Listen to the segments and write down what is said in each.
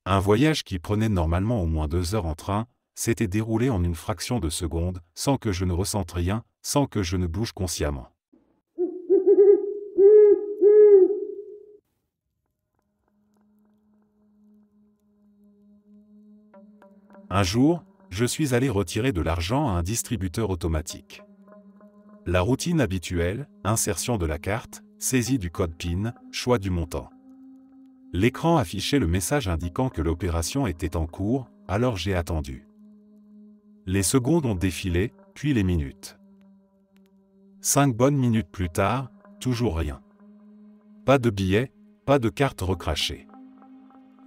Un voyage qui prenait normalement au moins 2 heures en train, s'était déroulé en une fraction de seconde, sans que je ne ressente rien, sans que je ne bouge consciemment. Un jour, je suis allé retirer de l'argent à un distributeur automatique. La routine habituelle, insertion de la carte, saisie du code PIN, choix du montant. L'écran affichait le message indiquant que l'opération était en cours, alors j'ai attendu. Les secondes ont défilé, puis les minutes. 5 bonnes minutes plus tard, toujours rien. Pas de billet, pas de carte recrachée.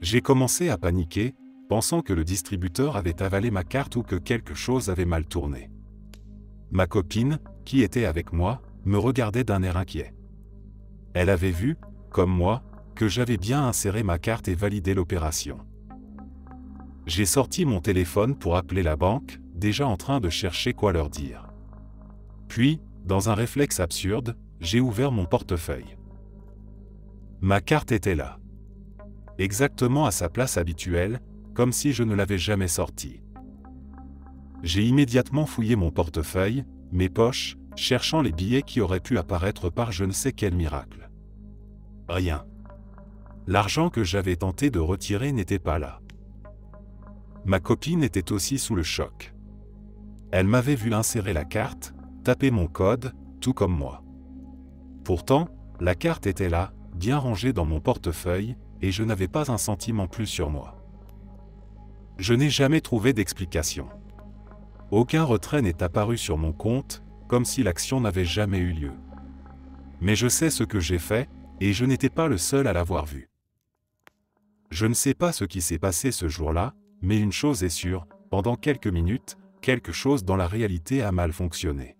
J'ai commencé à paniquer, pensant que le distributeur avait avalé ma carte ou que quelque chose avait mal tourné. Ma copine, qui était avec moi, me regardait d'un air inquiet. Elle avait vu, comme moi, que j'avais bien inséré ma carte et validé l'opération. J'ai sorti mon téléphone pour appeler la banque, déjà en train de chercher quoi leur dire. Puis, dans un réflexe absurde, j'ai ouvert mon portefeuille. Ma carte était là. Exactement à sa place habituelle, comme si je ne l'avais jamais sortie. J'ai immédiatement fouillé mon portefeuille, mes poches, cherchant les billets qui auraient pu apparaître par je ne sais quel miracle. Rien. L'argent que j'avais tenté de retirer n'était pas là. Ma copine était aussi sous le choc. Elle m'avait vu insérer la carte, taper mon code, tout comme moi. Pourtant, la carte était là, bien rangée dans mon portefeuille, et je n'avais pas un centime en plus sur moi. Je n'ai jamais trouvé d'explication. Aucun retrait n'est apparu sur mon compte, comme si l'action n'avait jamais eu lieu. Mais je sais ce que j'ai fait, et je n'étais pas le seul à l'avoir vu. Je ne sais pas ce qui s'est passé ce jour-là, mais une chose est sûre, pendant quelques minutes, quelque chose dans la réalité a mal fonctionné.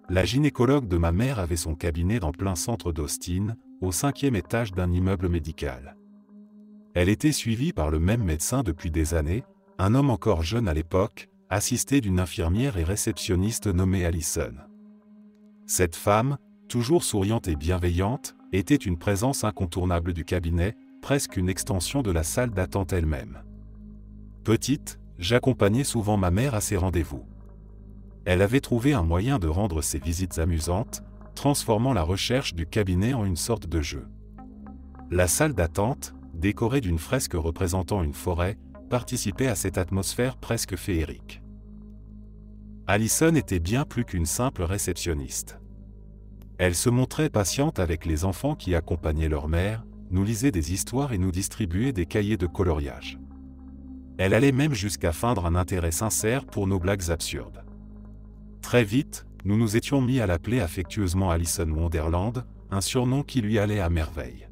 La gynécologue de ma mère avait son cabinet dans plein centre d'Austin, au 5e étage d'un immeuble médical. Elle était suivie par le même médecin depuis des années, un homme encore jeune à l'époque, assisté d'une infirmière et réceptionniste nommée Allison. Cette femme, toujours souriante et bienveillante, était une présence incontournable du cabinet, presque une extension de la salle d'attente elle-même. Petite, j'accompagnais souvent ma mère à ses rendez-vous. Elle avait trouvé un moyen de rendre ses visites amusantes, transformant la recherche du cabinet en une sorte de jeu. La salle d'attente, décorée d'une fresque représentant une forêt, participait à cette atmosphère presque féerique. Allison était bien plus qu'une simple réceptionniste. Elle se montrait patiente avec les enfants qui accompagnaient leur mère, nous lisait des histoires et nous distribuait des cahiers de coloriage. Elle allait même jusqu'à feindre un intérêt sincère pour nos blagues absurdes. Très vite, nous nous étions mis à l'appeler affectueusement Allison Wonderland, un surnom qui lui allait à merveille.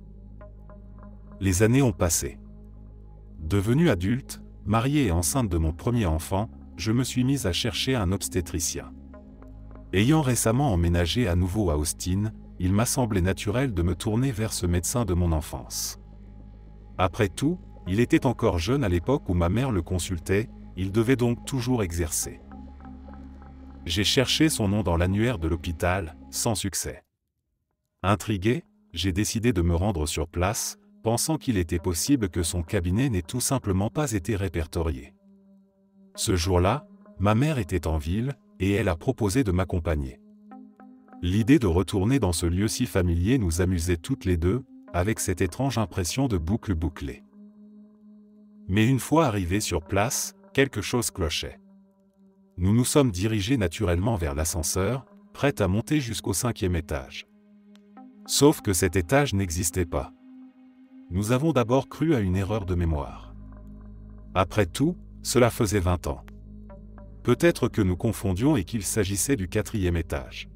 Les années ont passé. Devenue adulte, mariée et enceinte de mon premier enfant, je me suis mise à chercher un obstétricien. Ayant récemment emménagé à nouveau à Austin, il m'a semblé naturel de me tourner vers ce médecin de mon enfance. Après tout, il était encore jeune à l'époque où ma mère le consultait, il devait donc toujours exercer. J'ai cherché son nom dans l'annuaire de l'hôpital, sans succès. Intrigué, j'ai décidé de me rendre sur place, pensant qu'il était possible que son cabinet n'ait tout simplement pas été répertorié. Ce jour-là, ma mère était en ville, et elle a proposé de m'accompagner. L'idée de retourner dans ce lieu si familier nous amusait toutes les deux, avec cette étrange impression de boucle bouclée. Mais une fois arrivés sur place, quelque chose clochait. Nous nous sommes dirigés naturellement vers l'ascenseur, prêts à monter jusqu'au 5e étage. Sauf que cet étage n'existait pas. Nous avons d'abord cru à une erreur de mémoire. Après tout, cela faisait 20 ans. Peut-être que nous confondions et qu'il s'agissait du 4e étage.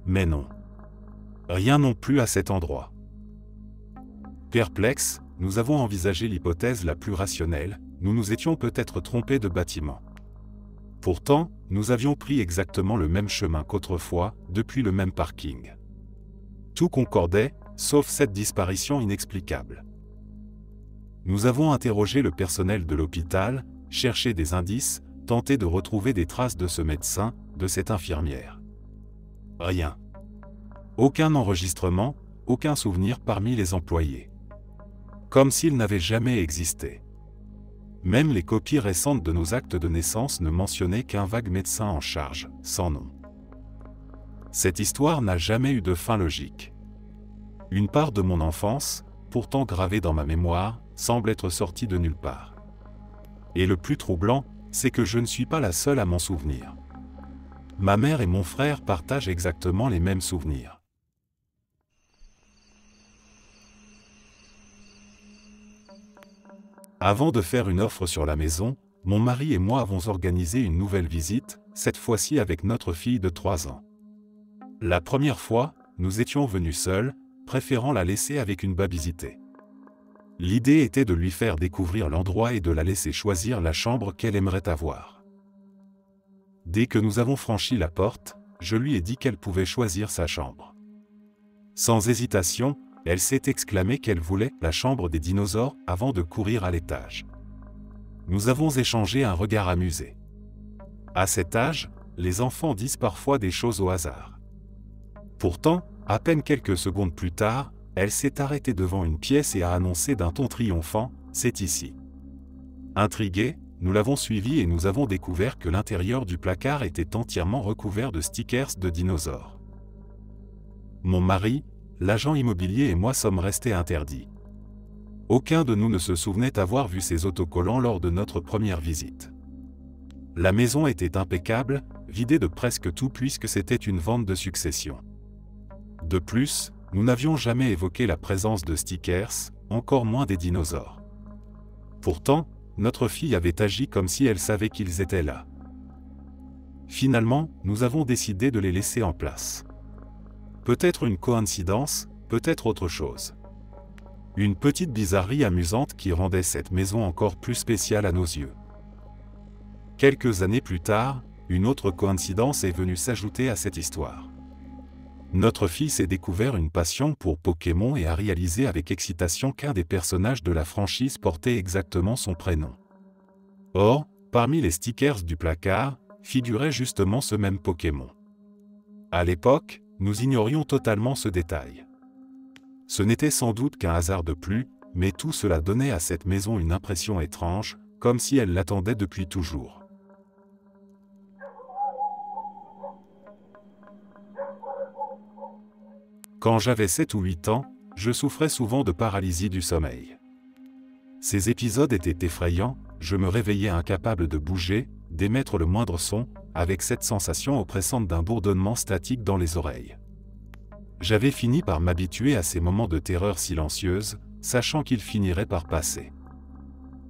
Mais non. Rien non plus à cet endroit. Perplexes, nous avons envisagé l'hypothèse la plus rationnelle, nous nous étions peut-être trompés de bâtiment. Pourtant, nous avions pris exactement le même chemin qu'autrefois, depuis le même parking. Tout concordait, sauf cette disparition inexplicable. Nous avons interrogé le personnel de l'hôpital, cherché des indices, tenté de retrouver des traces de ce médecin, de cette infirmière. Rien. Aucun enregistrement, aucun souvenir parmi les employés. Comme s'ils n'avaient jamais existé. Même les copies récentes de nos actes de naissance ne mentionnaient qu'un vague médecin en charge, sans nom. Cette histoire n'a jamais eu de fin logique. Une part de mon enfance, pourtant gravée dans ma mémoire, semble être sortie de nulle part. Et le plus troublant, c'est que je ne suis pas la seule à m'en souvenir. Ma mère et mon frère partagent exactement les mêmes souvenirs. Avant de faire une offre sur la maison, mon mari et moi avons organisé une nouvelle visite, cette fois-ci avec notre fille de 3 ans. La première fois, nous étions venus seuls, préférant la laisser avec une babysitter. L'idée était de lui faire découvrir l'endroit et de la laisser choisir la chambre qu'elle aimerait avoir. Dès que nous avons franchi la porte, je lui ai dit qu'elle pouvait choisir sa chambre. Sans hésitation, elle s'est exclamée qu'elle voulait la chambre des dinosaures avant de courir à l'étage. Nous avons échangé un regard amusé. À cet âge, les enfants disent parfois des choses au hasard. Pourtant, à peine quelques secondes plus tard, elle s'est arrêtée devant une pièce et a annoncé d'un ton triomphant « C'est ici ». Intrigués, nous l'avons suivie et nous avons découvert que l'intérieur du placard était entièrement recouvert de stickers de dinosaures. Mon mari, l'agent immobilier et moi sommes restés interdits. Aucun de nous ne se souvenait avoir vu ces autocollants lors de notre première visite. La maison était impeccable, vidée de presque tout puisque c'était une vente de succession. De plus, nous n'avions jamais évoqué la présence de stickers, encore moins des dinosaures. Pourtant, notre fille avait agi comme si elle savait qu'ils étaient là. Finalement, nous avons décidé de les laisser en place. Peut-être une coïncidence, peut-être autre chose. Une petite bizarrerie amusante qui rendait cette maison encore plus spéciale à nos yeux. Quelques années plus tard, une autre coïncidence est venue s'ajouter à cette histoire. Notre fille s'est découvert une passion pour Pokémon et a réalisé avec excitation qu'un des personnages de la franchise portait exactement son prénom. Or, parmi les stickers du placard, figurait justement ce même Pokémon. À l'époque, nous ignorions totalement ce détail. Ce n'était sans doute qu'un hasard de plus, mais tout cela donnait à cette maison une impression étrange, comme si elle l'attendait depuis toujours. Quand j'avais 7 ou 8 ans, je souffrais souvent de paralysie du sommeil. Ces épisodes étaient effrayants, je me réveillais incapable de bouger, d'émettre le moindre son, avec cette sensation oppressante d'un bourdonnement statique dans les oreilles. J'avais fini par m'habituer à ces moments de terreur silencieuse, sachant qu'ils finiraient par passer.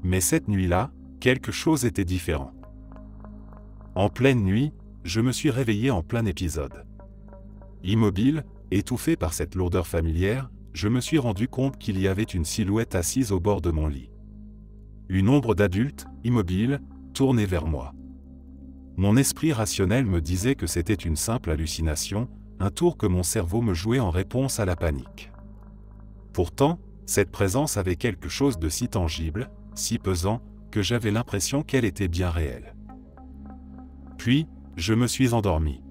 Mais cette nuit-là, quelque chose était différent. En pleine nuit, je me suis réveillé en plein épisode. Immobile, étouffé par cette lourdeur familière, je me suis rendu compte qu'il y avait une silhouette assise au bord de mon lit. Une ombre d'adulte, immobile, tournée vers moi. Mon esprit rationnel me disait que c'était une simple hallucination, un tour que mon cerveau me jouait en réponse à la panique. Pourtant, cette présence avait quelque chose de si tangible, si pesant, que j'avais l'impression qu'elle était bien réelle. Puis, je me suis endormi.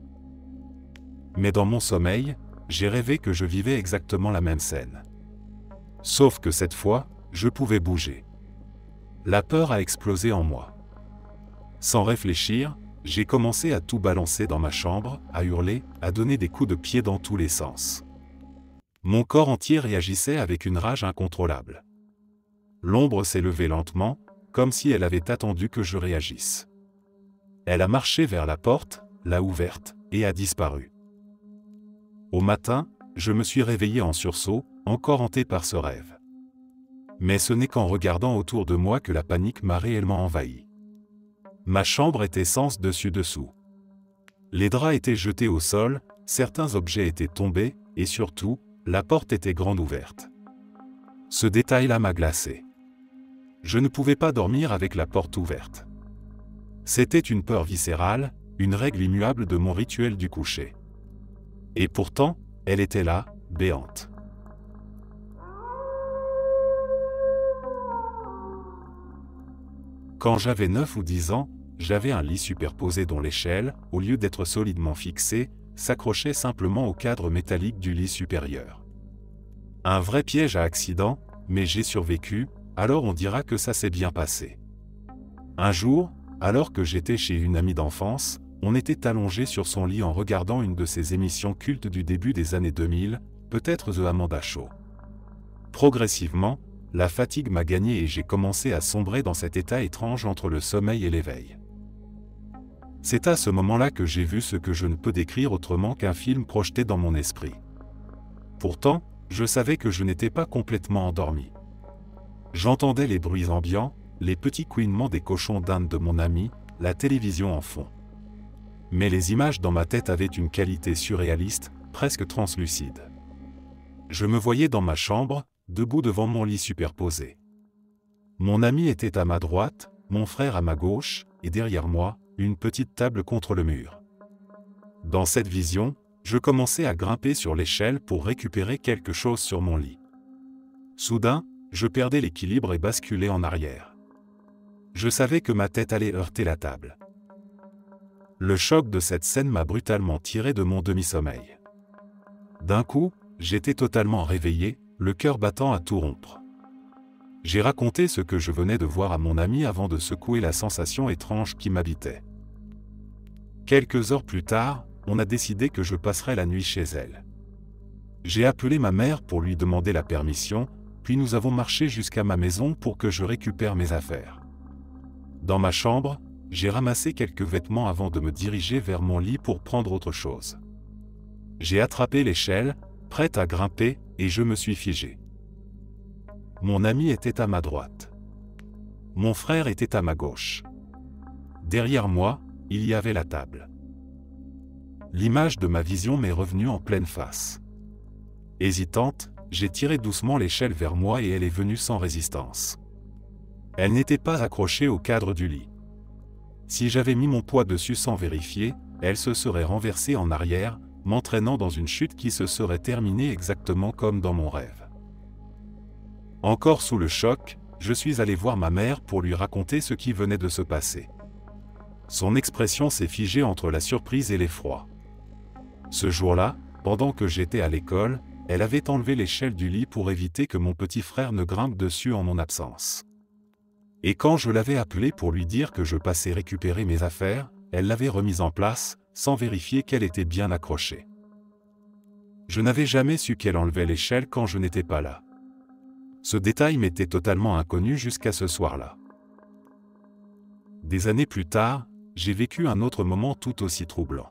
Mais dans mon sommeil, j'ai rêvé que je vivais exactement la même scène. Sauf que cette fois, je pouvais bouger. La peur a explosé en moi. Sans réfléchir, j'ai commencé à tout balancer dans ma chambre, à hurler, à donner des coups de pied dans tous les sens. Mon corps entier réagissait avec une rage incontrôlable. L'ombre s'est levée lentement, comme si elle avait attendu que je réagisse. Elle a marché vers la porte, l'a ouverte, et a disparu. Au matin, je me suis réveillé en sursaut, encore hanté par ce rêve. Mais ce n'est qu'en regardant autour de moi que la panique m'a réellement envahi. Ma chambre était sens dessus-dessous. Les draps étaient jetés au sol, certains objets étaient tombés, et surtout, la porte était grande ouverte. Ce détail-là m'a glacé. Je ne pouvais pas dormir avec la porte ouverte. C'était une peur viscérale, une règle immuable de mon rituel du coucher. Et pourtant, elle était là, béante. Quand j'avais 9 ou 10 ans, j'avais un lit superposé dont l'échelle, au lieu d'être solidement fixée, s'accrochait simplement au cadre métallique du lit supérieur. Un vrai piège à accident, mais j'ai survécu, alors on dira que ça s'est bien passé. Un jour, alors que j'étais chez une amie d'enfance, on était allongé sur son lit en regardant une de ces émissions cultes du début des années 2000, peut-être The Amanda Show. Progressivement, la fatigue m'a gagné et j'ai commencé à sombrer dans cet état étrange entre le sommeil et l'éveil. C'est à ce moment-là que j'ai vu ce que je ne peux décrire autrement qu'un film projeté dans mon esprit. Pourtant, je savais que je n'étais pas complètement endormi. J'entendais les bruits ambiants, les petits couinements des cochons d'Inde de mon ami, la télévision en fond. Mais les images dans ma tête avaient une qualité surréaliste, presque translucide. Je me voyais dans ma chambre, debout devant mon lit superposé. Mon ami était à ma droite, mon frère à ma gauche, et derrière moi, une petite table contre le mur. Dans cette vision, je commençais à grimper sur l'échelle pour récupérer quelque chose sur mon lit. Soudain, je perdais l'équilibre et basculais en arrière. Je savais que ma tête allait heurter la table. Le choc de cette scène m'a brutalement tiré de mon demi-sommeil. D'un coup, j'étais totalement réveillé, le cœur battant à tout rompre. J'ai raconté ce que je venais de voir à mon ami avant de secouer la sensation étrange qui m'habitait. Quelques heures plus tard, on a décidé que je passerais la nuit chez elle. J'ai appelé ma mère pour lui demander la permission, puis nous avons marché jusqu'à ma maison pour que je récupère mes affaires. Dans ma chambre, j'ai ramassé quelques vêtements avant de me diriger vers mon lit pour prendre autre chose. J'ai attrapé l'échelle, prête à grimper, et je me suis figé. Mon ami était à ma droite. Mon frère était à ma gauche. Derrière moi, il y avait la table. L'image de ma vision m'est revenue en pleine face. Hésitante, j'ai tiré doucement l'échelle vers moi et elle est venue sans résistance. Elle n'était pas accrochée au cadre du lit. Si j'avais mis mon poids dessus sans vérifier, elle se serait renversée en arrière, m'entraînant dans une chute qui se serait terminée exactement comme dans mon rêve. Encore sous le choc, je suis allé voir ma mère pour lui raconter ce qui venait de se passer. Son expression s'est figée entre la surprise et l'effroi. Ce jour-là, pendant que j'étais à l'école, elle avait enlevé l'échelle du lit pour éviter que mon petit frère ne grimpe dessus en mon absence. Et quand je l'avais appelée pour lui dire que je passais récupérer mes affaires, elle l'avait remise en place, sans vérifier qu'elle était bien accrochée. Je n'avais jamais su qu'elle enlevait l'échelle quand je n'étais pas là. Ce détail m'était totalement inconnu jusqu'à ce soir-là. Des années plus tard, j'ai vécu un autre moment tout aussi troublant.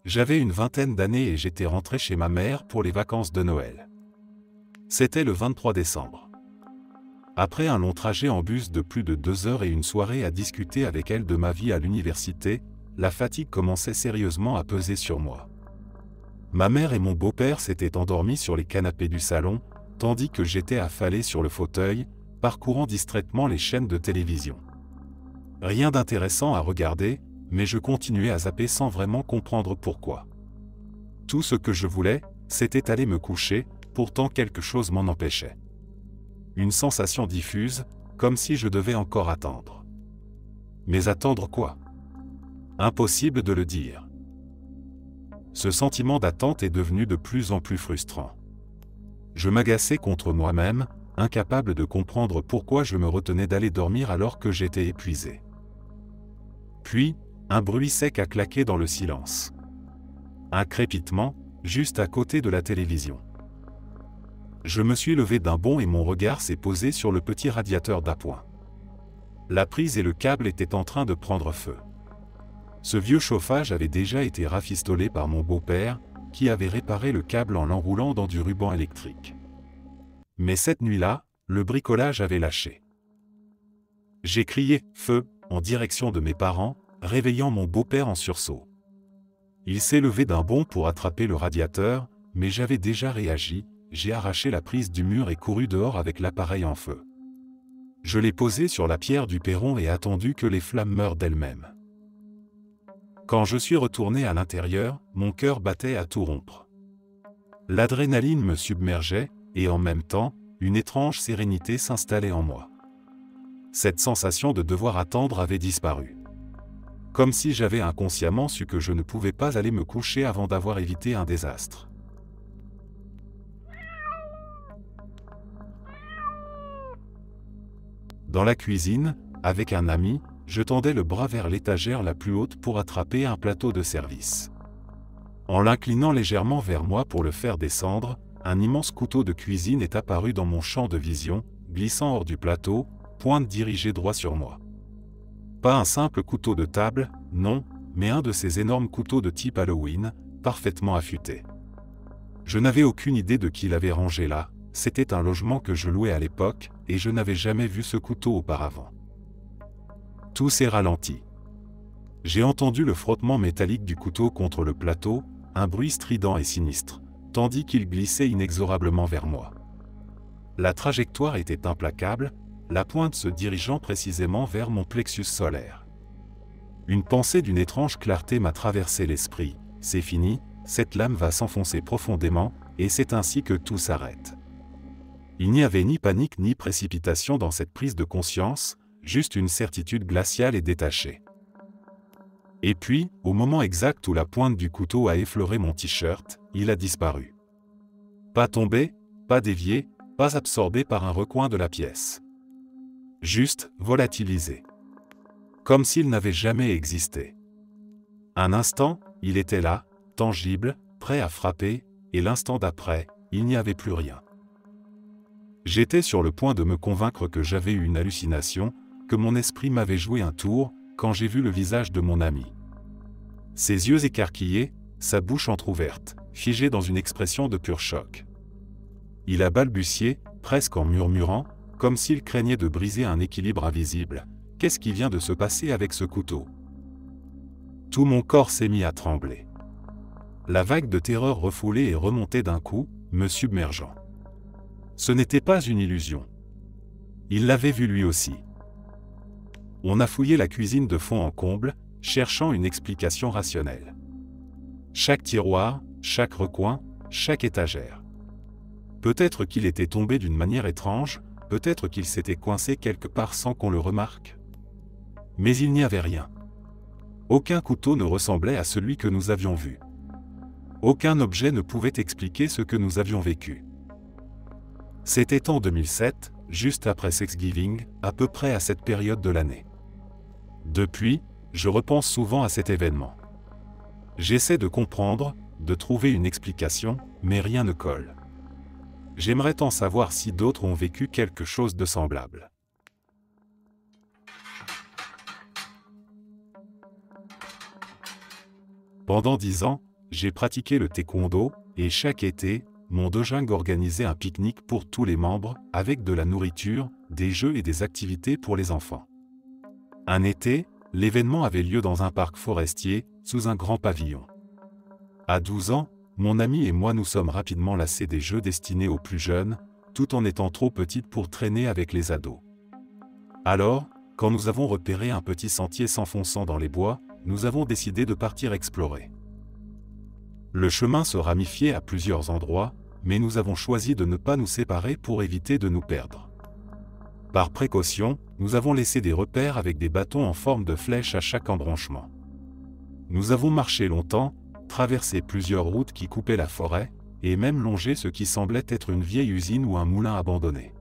J'avais une vingtaine d'années et j'étais rentré chez ma mère pour les vacances de Noël. C'était le 23 décembre. Après un long trajet en bus de plus de 2 heures et une soirée à discuter avec elle de ma vie à l'université, la fatigue commençait sérieusement à peser sur moi. Ma mère et mon beau-père s'étaient endormis sur les canapés du salon, tandis que j'étais affalé sur le fauteuil, parcourant distraitement les chaînes de télévision. Rien d'intéressant à regarder, mais je continuais à zapper sans vraiment comprendre pourquoi. Tout ce que je voulais, c'était aller me coucher, pourtant quelque chose m'en empêchait. Une sensation diffuse, comme si je devais encore attendre. Mais attendre quoi? Impossible de le dire. Ce sentiment d'attente est devenu de plus en plus frustrant. Je m'agaçais contre moi-même, incapable de comprendre pourquoi je me retenais d'aller dormir alors que j'étais épuisé. Puis, un bruit sec a claqué dans le silence. Un crépitement, juste à côté de la télévision. Je me suis levé d'un bond et mon regard s'est posé sur le petit radiateur d'appoint. La prise et le câble étaient en train de prendre feu. Ce vieux chauffage avait déjà été rafistolé par mon beau-père, qui avait réparé le câble en l'enroulant dans du ruban électrique. Mais cette nuit-là, le bricolage avait lâché. J'ai crié « Feu !» en direction de mes parents, réveillant mon beau-père en sursaut. Il s'est levé d'un bond pour attraper le radiateur, mais j'avais déjà réagi, j'ai arraché la prise du mur et couru dehors avec l'appareil en feu. Je l'ai posé sur la pierre du perron et attendu que les flammes meurent d'elles-mêmes. Quand je suis retourné à l'intérieur, mon cœur battait à tout rompre. L'adrénaline me submergeait, et en même temps, une étrange sérénité s'installait en moi. Cette sensation de devoir attendre avait disparu. Comme si j'avais inconsciemment su que je ne pouvais pas aller me coucher avant d'avoir évité un désastre. Dans la cuisine, avec un ami, je tendais le bras vers l'étagère la plus haute pour attraper un plateau de service. En l'inclinant légèrement vers moi pour le faire descendre, un immense couteau de cuisine est apparu dans mon champ de vision, glissant hors du plateau, pointe dirigée droit sur moi. Pas un simple couteau de table, non, mais un de ces énormes couteaux de type Halloween, parfaitement affûté. Je n'avais aucune idée de qui l'avait rangé là, c'était un logement que je louais à l'époque, et je n'avais jamais vu ce couteau auparavant. Tout s'est ralenti. J'ai entendu le frottement métallique du couteau contre le plateau, un bruit strident et sinistre, tandis qu'il glissait inexorablement vers moi. La trajectoire était implacable, la pointe se dirigeant précisément vers mon plexus solaire. Une pensée d'une étrange clarté m'a traversé l'esprit. C'est fini, cette lame va s'enfoncer profondément, et c'est ainsi que tout s'arrête. Il n'y avait ni panique ni précipitation dans cette prise de conscience, juste une certitude glaciale et détachée. Et puis, au moment exact où la pointe du couteau a effleuré mon t-shirt, il a disparu. Pas tombé, pas dévié, pas absorbé par un recoin de la pièce. Juste volatilisé. Comme s'il n'avait jamais existé. Un instant, il était là, tangible, prêt à frapper, et l'instant d'après, il n'y avait plus rien. J'étais sur le point de me convaincre que j'avais eu une hallucination, que mon esprit m'avait joué un tour, quand j'ai vu le visage de mon ami. Ses yeux écarquillés, sa bouche entr'ouverte, figée dans une expression de pur choc. Il a balbutié, presque en murmurant, comme s'il craignait de briser un équilibre invisible. « Qu'est-ce qui vient de se passer avec ce couteau ?» Tout mon corps s'est mis à trembler. La vague de terreur refoulée et remontée d'un coup, me submergeant. Ce n'était pas une illusion. Il l'avait vu lui aussi. On a fouillé la cuisine de fond en comble, cherchant une explication rationnelle. Chaque tiroir, chaque recoin, chaque étagère. Peut-être qu'il était tombé d'une manière étrange, peut-être qu'il s'était coincé quelque part sans qu'on le remarque. Mais il n'y avait rien. Aucun couteau ne ressemblait à celui que nous avions vu. Aucun objet ne pouvait expliquer ce que nous avions vécu. C'était en 2007, juste après Thanksgiving, à peu près à cette période de l'année. Depuis, je repense souvent à cet événement. J'essaie de comprendre, de trouver une explication, mais rien ne colle. J'aimerais tant savoir si d'autres ont vécu quelque chose de semblable. Pendant 10 ans, j'ai pratiqué le taekwondo, et chaque été, mon dojang organisait un pique-nique pour tous les membres, avec de la nourriture, des jeux et des activités pour les enfants. Un été, l'événement avait lieu dans un parc forestier, sous un grand pavillon. À 12 ans, mon ami et moi nous sommes rapidement lassés des jeux destinés aux plus jeunes, tout en étant trop petites pour traîner avec les ados. Alors, quand nous avons repéré un petit sentier s'enfonçant dans les bois, nous avons décidé de partir explorer. Le chemin se ramifiait à plusieurs endroits, mais nous avons choisi de ne pas nous séparer pour éviter de nous perdre. Par précaution, nous avons laissé des repères avec des bâtons en forme de flèche à chaque embranchement. Nous avons marché longtemps, traversé plusieurs routes qui coupaient la forêt, et même longé ce qui semblait être une vieille usine ou un moulin abandonné.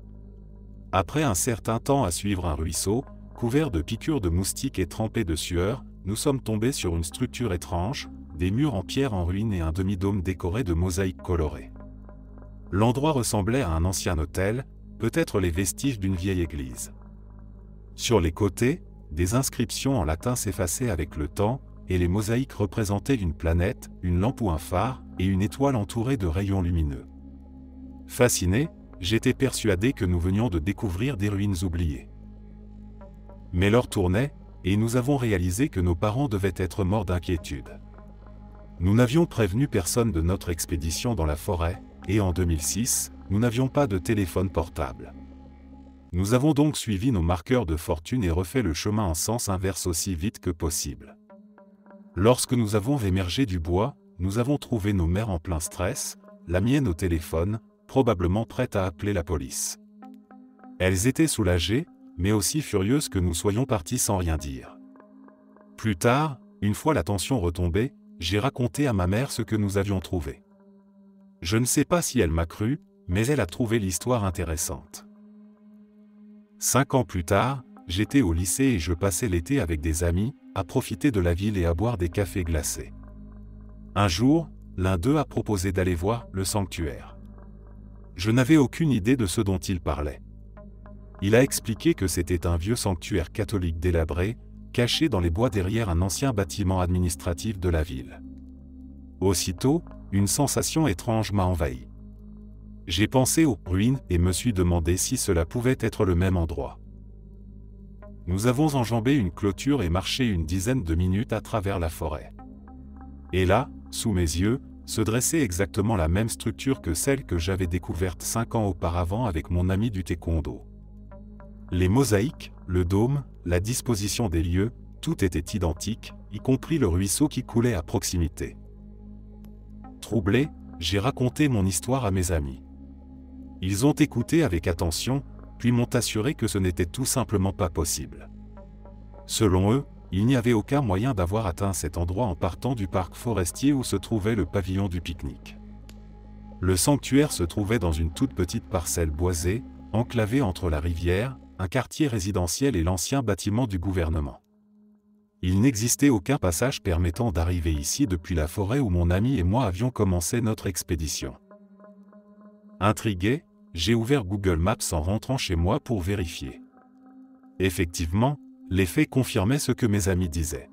Après un certain temps à suivre un ruisseau, couvert de piqûres de moustiques et trempé de sueur, nous sommes tombés sur une structure étrange, des murs en pierre en ruine et un demi-dôme décoré de mosaïques colorées. L'endroit ressemblait à un ancien hôtel, peut-être les vestiges d'une vieille église. Sur les côtés, des inscriptions en latin s'effaçaient avec le temps, et les mosaïques représentaient une planète, une lampe ou un phare, et une étoile entourée de rayons lumineux. Fasciné, j'étais persuadé que nous venions de découvrir des ruines oubliées. Mais l'heure tournait, et nous avons réalisé que nos parents devaient être morts d'inquiétude. Nous n'avions prévenu personne de notre expédition dans la forêt, et en 2006, nous n'avions pas de téléphone portable. Nous avons donc suivi nos marqueurs de fortune et refait le chemin en sens inverse aussi vite que possible. Lorsque nous avons émergé du bois, nous avons trouvé nos mères en plein stress, la mienne au téléphone, probablement prête à appeler la police. Elles étaient soulagées, mais aussi furieuses que nous soyons partis sans rien dire. Plus tard, une fois la tension retombée, j'ai raconté à ma mère ce que nous avions trouvé. Je ne sais pas si elle m'a cru, mais elle a trouvé l'histoire intéressante. 5 ans plus tard, j'étais au lycée et je passais l'été avec des amis, à profiter de la ville et à boire des cafés glacés. Un jour, l'un d'eux a proposé d'aller voir le sanctuaire. Je n'avais aucune idée de ce dont il parlait. Il a expliqué que c'était un vieux sanctuaire catholique délabré, caché dans les bois derrière un ancien bâtiment administratif de la ville. Aussitôt, une sensation étrange m'a envahi. J'ai pensé aux ruines et me suis demandé si cela pouvait être le même endroit. Nous avons enjambé une clôture et marché une dizaine de minutes à travers la forêt. Et là, sous mes yeux, se dressait exactement la même structure que celle que j'avais découverte 5 ans auparavant avec mon ami du taekwondo. Les mosaïques, le dôme, la disposition des lieux, tout était identique, y compris le ruisseau qui coulait à proximité. Troublé, j'ai raconté mon histoire à mes amis. Ils ont écouté avec attention, puis m'ont assuré que ce n'était tout simplement pas possible. Selon eux, il n'y avait aucun moyen d'avoir atteint cet endroit en partant du parc forestier où se trouvait le pavillon du pique-nique. Le sanctuaire se trouvait dans une toute petite parcelle boisée, enclavée entre la rivière, un quartier résidentiel et l'ancien bâtiment du gouvernement. Il n'existait aucun passage permettant d'arriver ici depuis la forêt où mon ami et moi avions commencé notre expédition. Intrigué, j'ai ouvert Google Maps en rentrant chez moi pour vérifier. Effectivement, les faits confirmaient ce que mes amis disaient.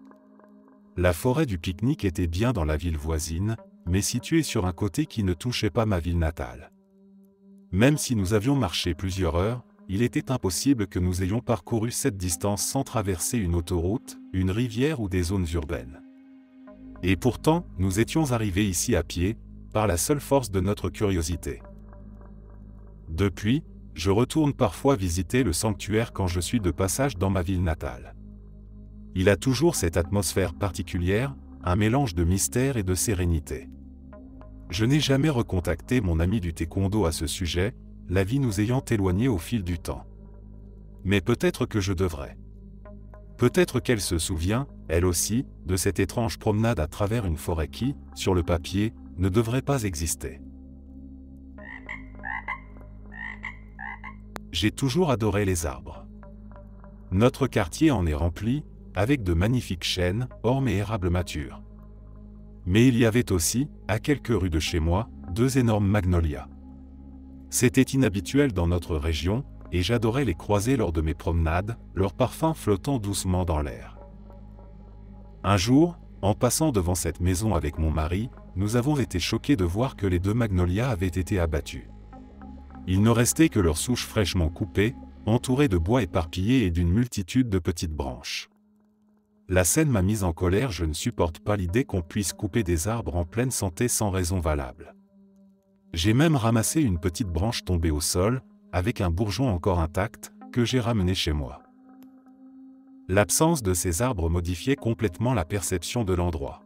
La forêt du pique-nique était bien dans la ville voisine, mais située sur un côté qui ne touchait pas ma ville natale. Même si nous avions marché plusieurs heures, il était impossible que nous ayons parcouru cette distance sans traverser une autoroute, une rivière ou des zones urbaines. Et pourtant, nous étions arrivés ici à pied, par la seule force de notre curiosité. Depuis, je retourne parfois visiter le sanctuaire quand je suis de passage dans ma ville natale. Il a toujours cette atmosphère particulière, un mélange de mystère et de sérénité. Je n'ai jamais recontacté mon ami du taekwondo à ce sujet, la vie nous ayant éloignés au fil du temps. Mais peut-être que je devrais. Peut-être qu'elle se souvient, elle aussi, de cette étrange promenade à travers une forêt qui, sur le papier, ne devrait pas exister. J'ai toujours adoré les arbres. Notre quartier en est rempli, avec de magnifiques chênes, ormes et érables matures. Mais il y avait aussi, à quelques rues de chez moi, 2 énormes magnolias. C'était inhabituel dans notre région, et j'adorais les croiser lors de mes promenades, leur parfum flottant doucement dans l'air. Un jour, en passant devant cette maison avec mon mari, nous avons été choqués de voir que les 2 magnolias avaient été abattus. Il ne restait que leurs souches fraîchement coupées, entourées de bois éparpillés et d'une multitude de petites branches. La scène m'a mise en colère, je ne supporte pas l'idée qu'on puisse couper des arbres en pleine santé sans raison valable. J'ai même ramassé une petite branche tombée au sol, avec un bourgeon encore intact, que j'ai ramené chez moi. L'absence de ces arbres modifiait complètement la perception de l'endroit.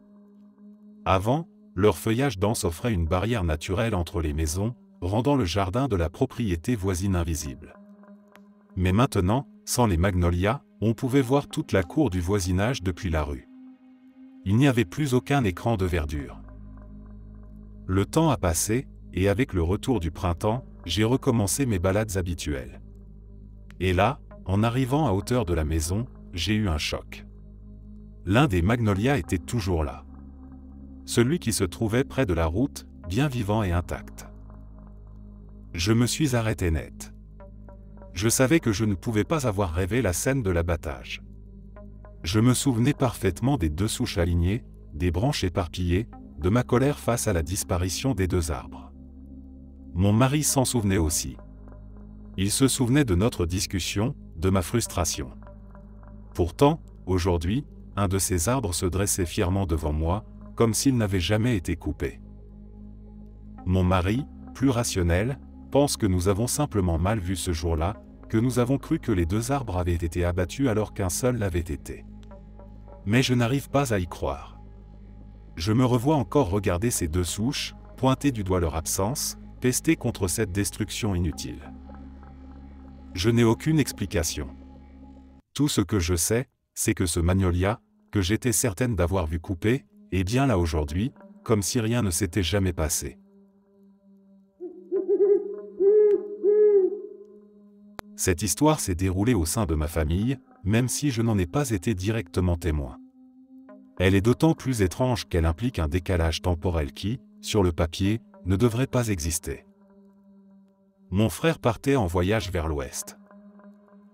Avant, leur feuillage dense offrait une barrière naturelle entre les maisons, rendant le jardin de la propriété voisine invisible. Mais maintenant, sans les magnolias, on pouvait voir toute la cour du voisinage depuis la rue. Il n'y avait plus aucun écran de verdure. Le temps a passé, et avec le retour du printemps, j'ai recommencé mes balades habituelles. Et là, en arrivant à hauteur de la maison, j'ai eu un choc. L'un des magnolias était toujours là. Celui qui se trouvait près de la route, bien vivant et intact. Je me suis arrêté net. Je savais que je ne pouvais pas avoir rêvé la scène de l'abattage. Je me souvenais parfaitement des 2 souches alignées, des branches éparpillées, de ma colère face à la disparition des 2 arbres. Mon mari s'en souvenait aussi. Il se souvenait de notre discussion, de ma frustration. Pourtant, aujourd'hui, un de ces arbres se dressait fièrement devant moi, comme s'il n'avait jamais été coupé. Mon mari, plus rationnel, pense que nous avons simplement mal vu ce jour-là, que nous avons cru que les 2 arbres avaient été abattus alors qu'un seul l'avait été. Mais je n'arrive pas à y croire. Je me revois encore regarder ces 2 souches, pointer du doigt leur absence, pester contre cette destruction inutile. Je n'ai aucune explication. Tout ce que je sais, c'est que ce magnolia, que j'étais certaine d'avoir vu couper, est bien là aujourd'hui, comme si rien ne s'était jamais passé. Cette histoire s'est déroulée au sein de ma famille, même si je n'en ai pas été directement témoin. Elle est d'autant plus étrange qu'elle implique un décalage temporel qui, sur le papier, ne devrait pas exister. Mon frère partait en voyage vers l'ouest.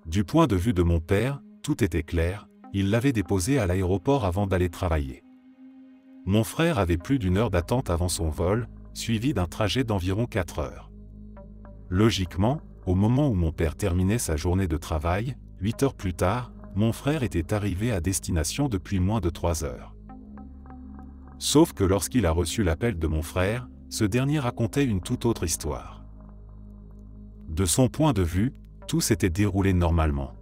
Du point de vue de mon père, tout était clair, il l'avait déposé à l'aéroport avant d'aller travailler. Mon frère avait plus d'1 heure d'attente avant son vol, suivi d'un trajet d'environ 4 heures. Logiquement, au moment où mon père terminait sa journée de travail, 8 heures plus tard, mon frère était arrivé à destination depuis moins de 3 heures. Sauf que lorsqu'il a reçu l'appel de mon frère, ce dernier racontait une toute autre histoire. De son point de vue, tout s'était déroulé normalement.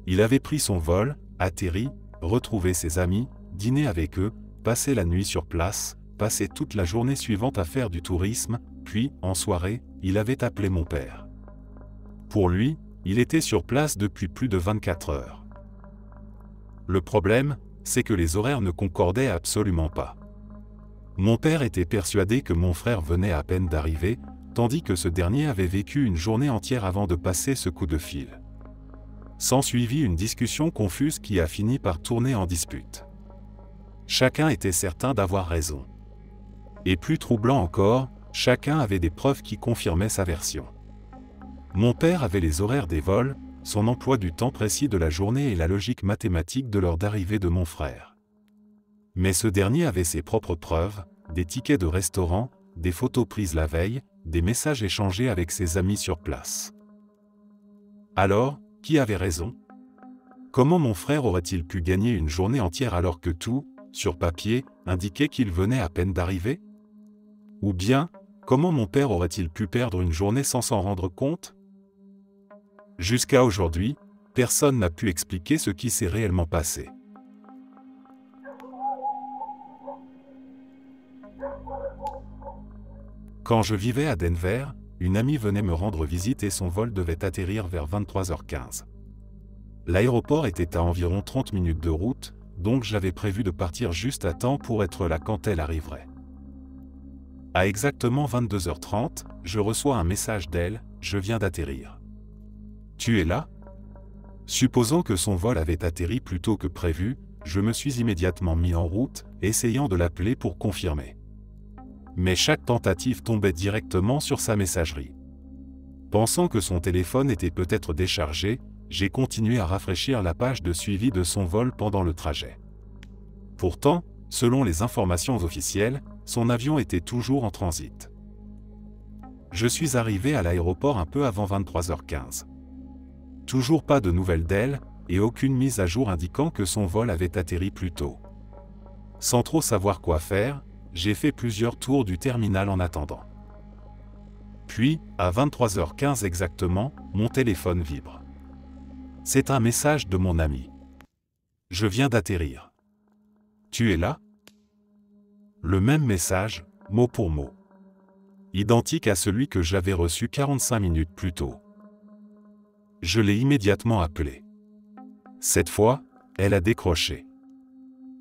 Il avait pris son vol, atterri, retrouvé ses amis, dîné avec eux, passé la nuit sur place, passé toute la journée suivante à faire du tourisme, puis, en soirée, il avait appelé mon père. Pour lui, il était sur place depuis plus de 24 heures. Le problème, c'est que les horaires ne concordaient absolument pas. Mon père était persuadé que mon frère venait à peine d'arriver, tandis que ce dernier avait vécu une journée entière avant de passer ce coup de fil. S'ensuivit une discussion confuse qui a fini par tourner en dispute. Chacun était certain d'avoir raison. Et plus troublant encore, chacun avait des preuves qui confirmaient sa version. Mon père avait les horaires des vols, son emploi du temps précis de la journée et la logique mathématique de l'heure d'arrivée de mon frère. Mais ce dernier avait ses propres preuves, des tickets de restaurant, des photos prises la veille, des messages échangés avec ses amis sur place. Alors, qui avait raison? Comment mon frère aurait-il pu gagner une journée entière alors que tout, sur papier, indiquait qu'il venait à peine d'arriver? Ou bien, comment mon père aurait-il pu perdre une journée sans s'en rendre compte? Jusqu'à aujourd'hui, personne n'a pu expliquer ce qui s'est réellement passé. Quand je vivais à Denver, une amie venait me rendre visite et son vol devait atterrir vers 23h15. L'aéroport était à environ 30 minutes de route, donc j'avais prévu de partir juste à temps pour être là quand elle arriverait. À exactement 22h30, je reçois un message d'elle, « Je viens d'atterrir. Tu es là ?» Supposant que son vol avait atterri plus tôt que prévu, je me suis immédiatement mis en route, essayant de l'appeler pour confirmer. Mais chaque tentative tombait directement sur sa messagerie. Pensant que son téléphone était peut-être déchargé, j'ai continué à rafraîchir la page de suivi de son vol pendant le trajet. Pourtant, selon les informations officielles, son avion était toujours en transit. Je suis arrivé à l'aéroport un peu avant 23h15. Toujours pas de nouvelles d'elle, et aucune mise à jour indiquant que son vol avait atterri plus tôt. Sans trop savoir quoi faire, j'ai fait plusieurs tours du terminal en attendant. Puis, à 23h15 exactement, mon téléphone vibre. C'est un message de mon ami. « Je viens d'atterrir. Tu es là ?» Le même message, mot pour mot. Identique à celui que j'avais reçu 45 minutes plus tôt. Je l'ai immédiatement appelée. Cette fois, elle a décroché.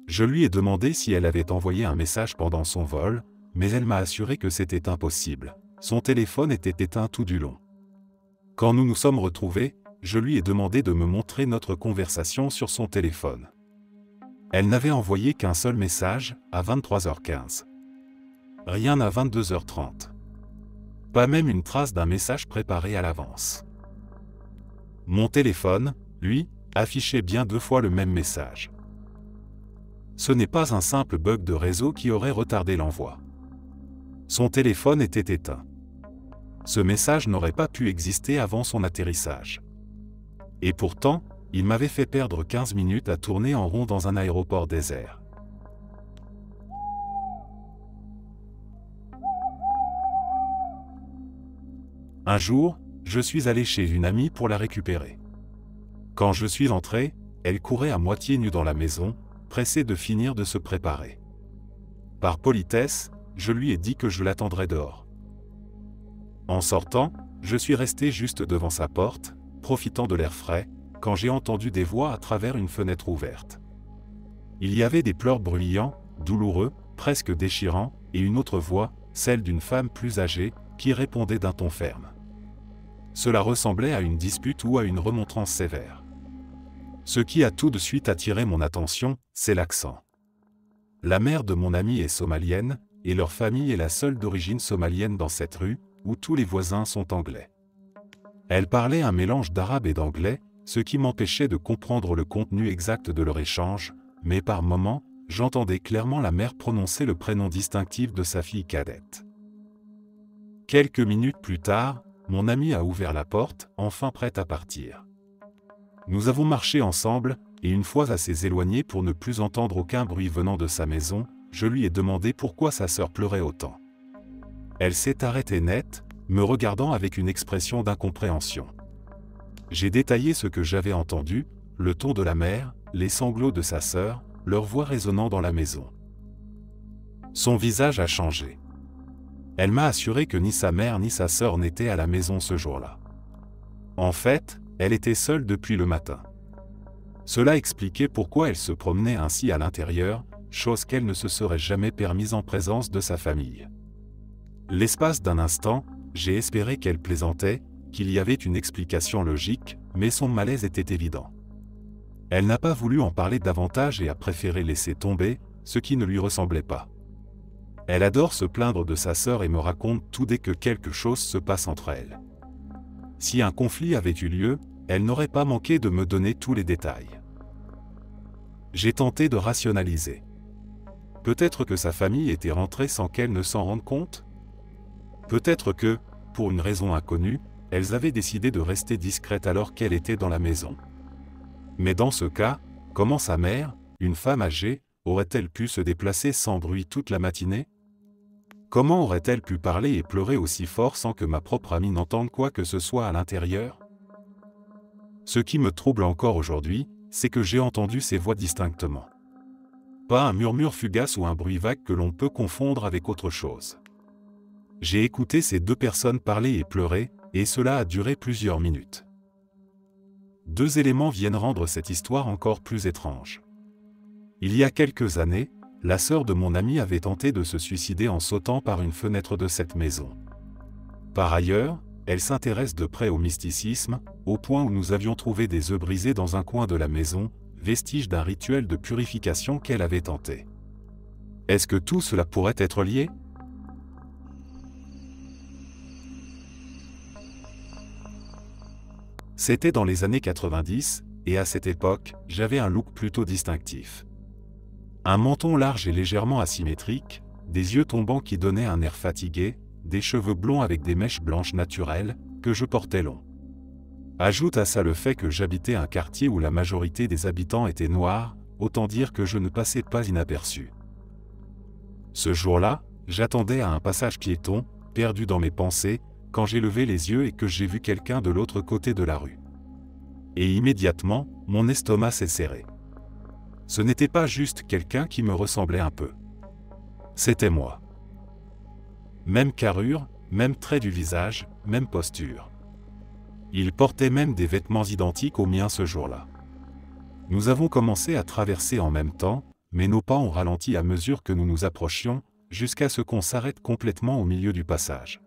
Je lui ai demandé si elle avait envoyé un message pendant son vol, mais elle m'a assuré que c'était impossible. Son téléphone était éteint tout du long. Quand nous nous sommes retrouvés, je lui ai demandé de me montrer notre conversation sur son téléphone. Elle n'avait envoyé qu'un seul message, à 23h15. Rien à 22h30. Pas même une trace d'un message préparé à l'avance. Mon téléphone, lui, affichait bien 2 fois le même message. Ce n'est pas un simple bug de réseau qui aurait retardé l'envoi. Son téléphone était éteint. Ce message n'aurait pas pu exister avant son atterrissage. Et pourtant, il m'avait fait perdre 15 minutes à tourner en rond dans un aéroport désert. Un jour, je suis allé chez une amie pour la récupérer. Quand je suis entré, elle courait à moitié nue dans la maison, pressée de finir de se préparer. Par politesse, je lui ai dit que je l'attendrais dehors. En sortant, je suis resté juste devant sa porte, profitant de l'air frais, quand j'ai entendu des voix à travers une fenêtre ouverte. Il y avait des pleurs bruyants, douloureux, presque déchirants, et une autre voix, celle d'une femme plus âgée, qui répondait d'un ton ferme. cela ressemblait à une dispute ou à une remontrance sévère. Ce qui a tout de suite attiré mon attention, c'est l'accent. La mère de mon ami est somalienne, et leur famille est la seule d'origine somalienne dans cette rue, où tous les voisins sont anglais. Elle parlait un mélange d'arabe et d'anglais, ce qui m'empêchait de comprendre le contenu exact de leur échange, mais par moments, j'entendais clairement la mère prononcer le prénom distinctif de sa fille cadette. Quelques minutes plus tard, mon ami a ouvert la porte, enfin prête à partir. Nous avons marché ensemble, et une fois assez éloigné pour ne plus entendre aucun bruit venant de sa maison, je lui ai demandé pourquoi sa sœur pleurait autant. Elle s'est arrêtée net, me regardant avec une expression d'incompréhension. J'ai détaillé ce que j'avais entendu, le ton de la mère, les sanglots de sa sœur, leur voix résonnant dans la maison. Son visage a changé. Elle m'a assuré que ni sa mère ni sa sœur n'étaient à la maison ce jour-là. En fait, elle était seule depuis le matin. Cela expliquait pourquoi elle se promenait ainsi à l'intérieur, chose qu'elle ne se serait jamais permise en présence de sa famille. L'espace d'un instant, j'ai espéré qu'elle plaisantait, qu'il y avait une explication logique, mais son malaise était évident. Elle n'a pas voulu en parler davantage et a préféré laisser tomber, ce qui ne lui ressemblait pas. Elle adore se plaindre de sa sœur et me raconte tout dès que quelque chose se passe entre elles. Si un conflit avait eu lieu, elle n'aurait pas manqué de me donner tous les détails. J'ai tenté de rationaliser. Peut-être que sa famille était rentrée sans qu'elle ne s'en rende compte ? Peut-être que, pour une raison inconnue, elles avaient décidé de rester discrètes alors qu'elle était dans la maison. Mais dans ce cas, comment sa mère, une femme âgée, aurait-elle pu se déplacer sans bruit toute la matinée ? Comment aurait-elle pu parler et pleurer aussi fort sans que ma propre amie n'entende quoi que ce soit à l'intérieur ? Ce qui me trouble encore aujourd'hui, c'est que j'ai entendu ces voix distinctement. Pas un murmure fugace ou un bruit vague que l'on peut confondre avec autre chose. J'ai écouté ces deux personnes parler et pleurer, et cela a duré plusieurs minutes. Deux éléments viennent rendre cette histoire encore plus étrange. Il y a quelques années, la sœur de mon ami avait tenté de se suicider en sautant par une fenêtre de cette maison. Par ailleurs, elle s'intéresse de près au mysticisme, au point où nous avions trouvé des œufs brisés dans un coin de la maison, vestige d'un rituel de purification qu'elle avait tenté. Est-ce que tout cela pourrait être lié ? C'était dans les années 90, et à cette époque, j'avais un look plutôt distinctif. Un menton large et légèrement asymétrique, des yeux tombants qui donnaient un air fatigué, des cheveux blonds avec des mèches blanches naturelles, que je portais longs. Ajoute à ça le fait que j'habitais un quartier où la majorité des habitants étaient noirs, autant dire que je ne passais pas inaperçu. Ce jour-là, j'attendais à un passage piéton, perdu dans mes pensées, quand j'ai levé les yeux et que j'ai vu quelqu'un de l'autre côté de la rue. Et immédiatement, mon estomac s'est serré. Ce n'était pas juste quelqu'un qui me ressemblait un peu. C'était moi. Même carrure, même trait du visage, même posture. Il portait même des vêtements identiques aux miens ce jour-là. Nous avons commencé à traverser en même temps, mais nos pas ont ralenti à mesure que nous nous approchions, jusqu'à ce qu'on s'arrête complètement au milieu du passage.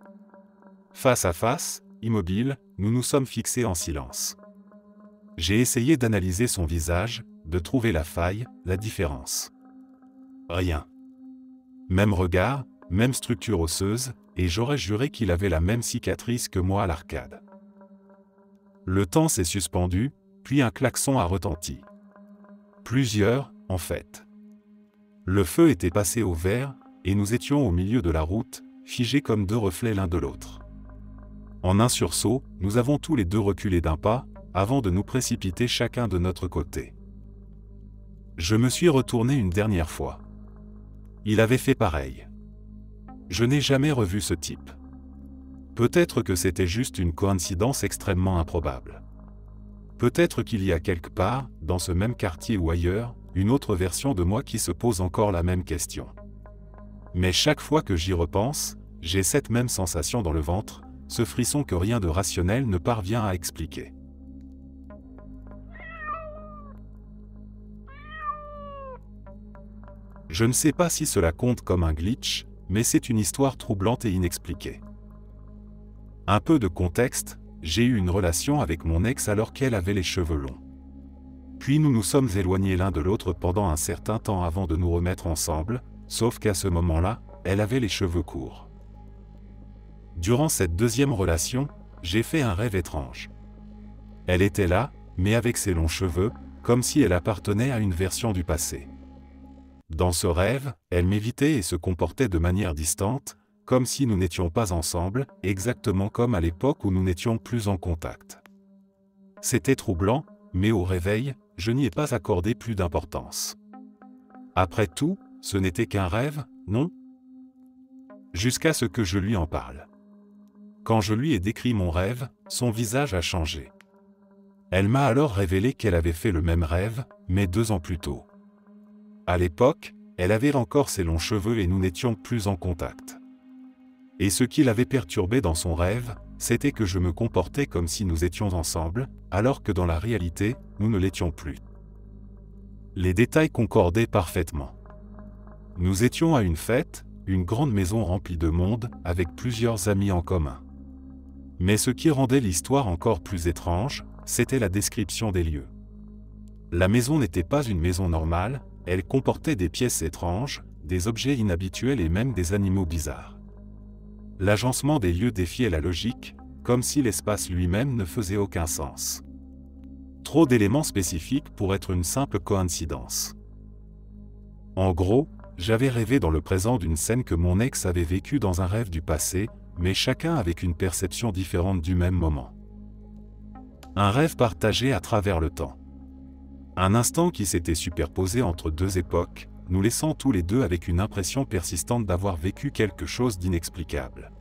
Face à face, immobile, nous nous sommes fixés en silence. J'ai essayé d'analyser son visage, de trouver la faille, la différence. Rien. Même regard, même structure osseuse, et j'aurais juré qu'il avait la même cicatrice que moi à l'arcade. Le temps s'est suspendu, puis un klaxon a retenti. Plusieurs, en fait. Le feu était passé au vert, et nous étions au milieu de la route, figés comme deux reflets l'un de l'autre. En un sursaut, nous avons tous les deux reculé d'un pas, avant de nous précipiter chacun de notre côté. Je me suis retourné une dernière fois. Il avait fait pareil. Je n'ai jamais revu ce type. Peut-être que c'était juste une coïncidence extrêmement improbable. Peut-être qu'il y a quelque part, dans ce même quartier ou ailleurs, une autre version de moi qui se pose encore la même question. Mais chaque fois que j'y repense, j'ai cette même sensation dans le ventre, ce frisson que rien de rationnel ne parvient à expliquer. Je ne sais pas si cela compte comme un glitch, mais c'est une histoire troublante et inexpliquée. Un peu de contexte, j'ai eu une relation avec mon ex alors qu'elle avait les cheveux longs. Puis nous nous sommes éloignés l'un de l'autre pendant un certain temps avant de nous remettre ensemble, sauf qu'à ce moment-là, elle avait les cheveux courts. Durant cette deuxième relation, j'ai fait un rêve étrange. Elle était là, mais avec ses longs cheveux, comme si elle appartenait à une version du passé. Dans ce rêve, elle m'évitait et se comportait de manière distante, comme si nous n'étions pas ensemble, exactement comme à l'époque où nous n'étions plus en contact. C'était troublant, mais au réveil, je n'y ai pas accordé plus d'importance. Après tout, ce n'était qu'un rêve, non? Jusqu'à ce que je lui en parle. Quand je lui ai décrit mon rêve, son visage a changé. Elle m'a alors révélé qu'elle avait fait le même rêve, mais 2 ans plus tôt. À l'époque, elle avait encore ses longs cheveux et nous n'étions plus en contact. Et ce qui l'avait perturbé dans son rêve, c'était que je me comportais comme si nous étions ensemble, alors que dans la réalité, nous ne l'étions plus. Les détails concordaient parfaitement. Nous étions à une fête, une grande maison remplie de monde, avec plusieurs amis en commun. Mais ce qui rendait l'histoire encore plus étrange, c'était la description des lieux. La maison n'était pas une maison normale, elle comportait des pièces étranges, des objets inhabituels et même des animaux bizarres. L'agencement des lieux défiait la logique, comme si l'espace lui-même ne faisait aucun sens. Trop d'éléments spécifiques pour être une simple coïncidence. En gros, j'avais rêvé dans le présent d'une scène que mon ex avait vécue dans un rêve du passé, mais chacun avec une perception différente du même moment. Un rêve partagé à travers le temps. Un instant qui s'était superposé entre 2 époques, nous laissant tous les deux avec une impression persistante d'avoir vécu quelque chose d'inexplicable.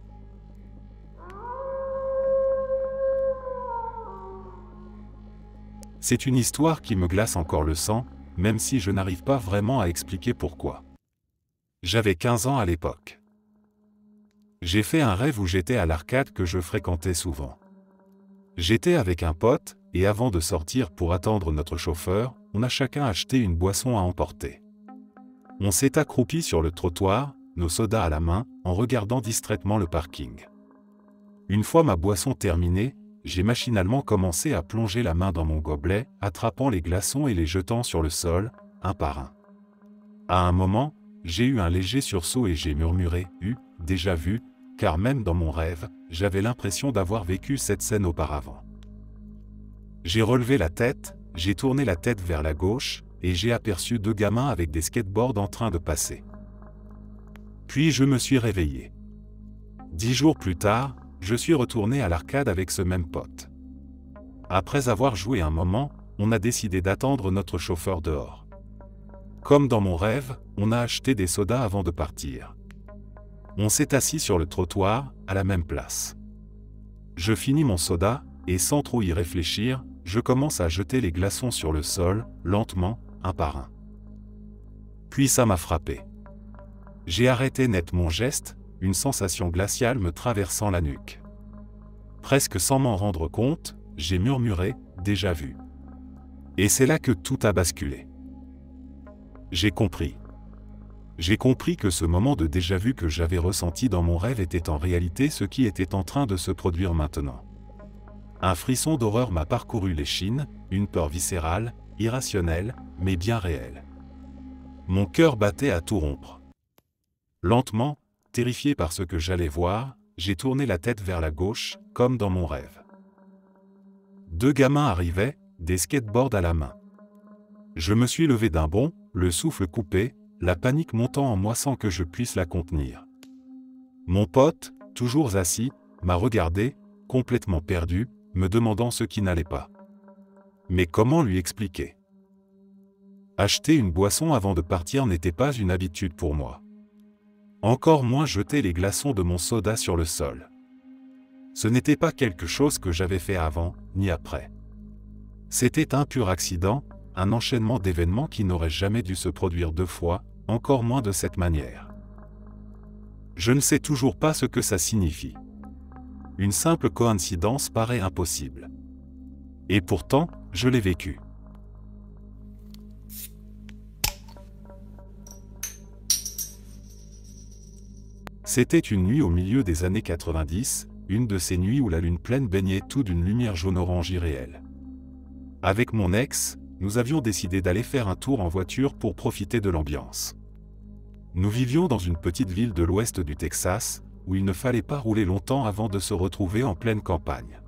C'est une histoire qui me glace encore le sang, même si je n'arrive pas vraiment à expliquer pourquoi. J'avais 15 ans à l'époque. J'ai fait un rêve où j'étais à l'arcade que je fréquentais souvent. J'étais avec un pote, et avant de sortir pour attendre notre chauffeur, on a chacun acheté une boisson à emporter. On s'est accroupi sur le trottoir, nos sodas à la main, en regardant distraitement le parking. Une fois ma boisson terminée, j'ai machinalement commencé à plonger la main dans mon gobelet, attrapant les glaçons et les jetant sur le sol, un par un. À un moment, j'ai eu un léger sursaut et j'ai murmuré « déjà vu », car même dans mon rêve, j'avais l'impression d'avoir vécu cette scène auparavant. J'ai relevé la tête, j'ai tourné la tête vers la gauche, et j'ai aperçu 2 gamins avec des skateboards en train de passer. Puis je me suis réveillé. 10 jours plus tard, je suis retourné à l'arcade avec ce même pote. Après avoir joué un moment, on a décidé d'attendre notre chauffeur dehors. Comme dans mon rêve, on a acheté des sodas avant de partir. On s'est assis sur le trottoir, à la même place. Je finis mon soda, et sans trop y réfléchir, je commence à jeter les glaçons sur le sol, lentement, un par un. Puis ça m'a frappé. J'ai arrêté net mon geste, une sensation glaciale me traversant la nuque. Presque sans m'en rendre compte, j'ai murmuré « déjà vu ». Et c'est là que tout a basculé. J'ai compris. J'ai compris que ce moment de déjà vu que j'avais ressenti dans mon rêve était en réalité ce qui était en train de se produire maintenant. Un frisson d'horreur m'a parcouru l'échine, une peur viscérale, irrationnelle, mais bien réelle. Mon cœur battait à tout rompre. Lentement, terrifié par ce que j'allais voir, j'ai tourné la tête vers la gauche, comme dans mon rêve. 2 gamins arrivaient, des skateboards à la main. Je me suis levé d'un bond, le souffle coupé, la panique montant en moi sans que je puisse la contenir. Mon pote, toujours assis, m'a regardé, complètement perdu, me demandant ce qui n'allait pas. Mais comment lui expliquer? Acheter une boisson avant de partir n'était pas une habitude pour moi. Encore moins jeter les glaçons de mon soda sur le sol. Ce n'était pas quelque chose que j'avais fait avant, ni après. C'était un pur accident, un enchaînement d'événements qui n'aurait jamais dû se produire 2 fois, encore moins de cette manière. Je ne sais toujours pas ce que ça signifie. Une simple coïncidence paraît impossible. Et pourtant, je l'ai vécu. C'était une nuit au milieu des années 90, une de ces nuits où la lune pleine baignait tout d'une lumière jaune-orange irréelle. Avec mon ex, nous avions décidé d'aller faire un tour en voiture pour profiter de l'ambiance. Nous vivions dans une petite ville de l'ouest du Texas, où il ne fallait pas rouler longtemps avant de se retrouver en pleine campagne.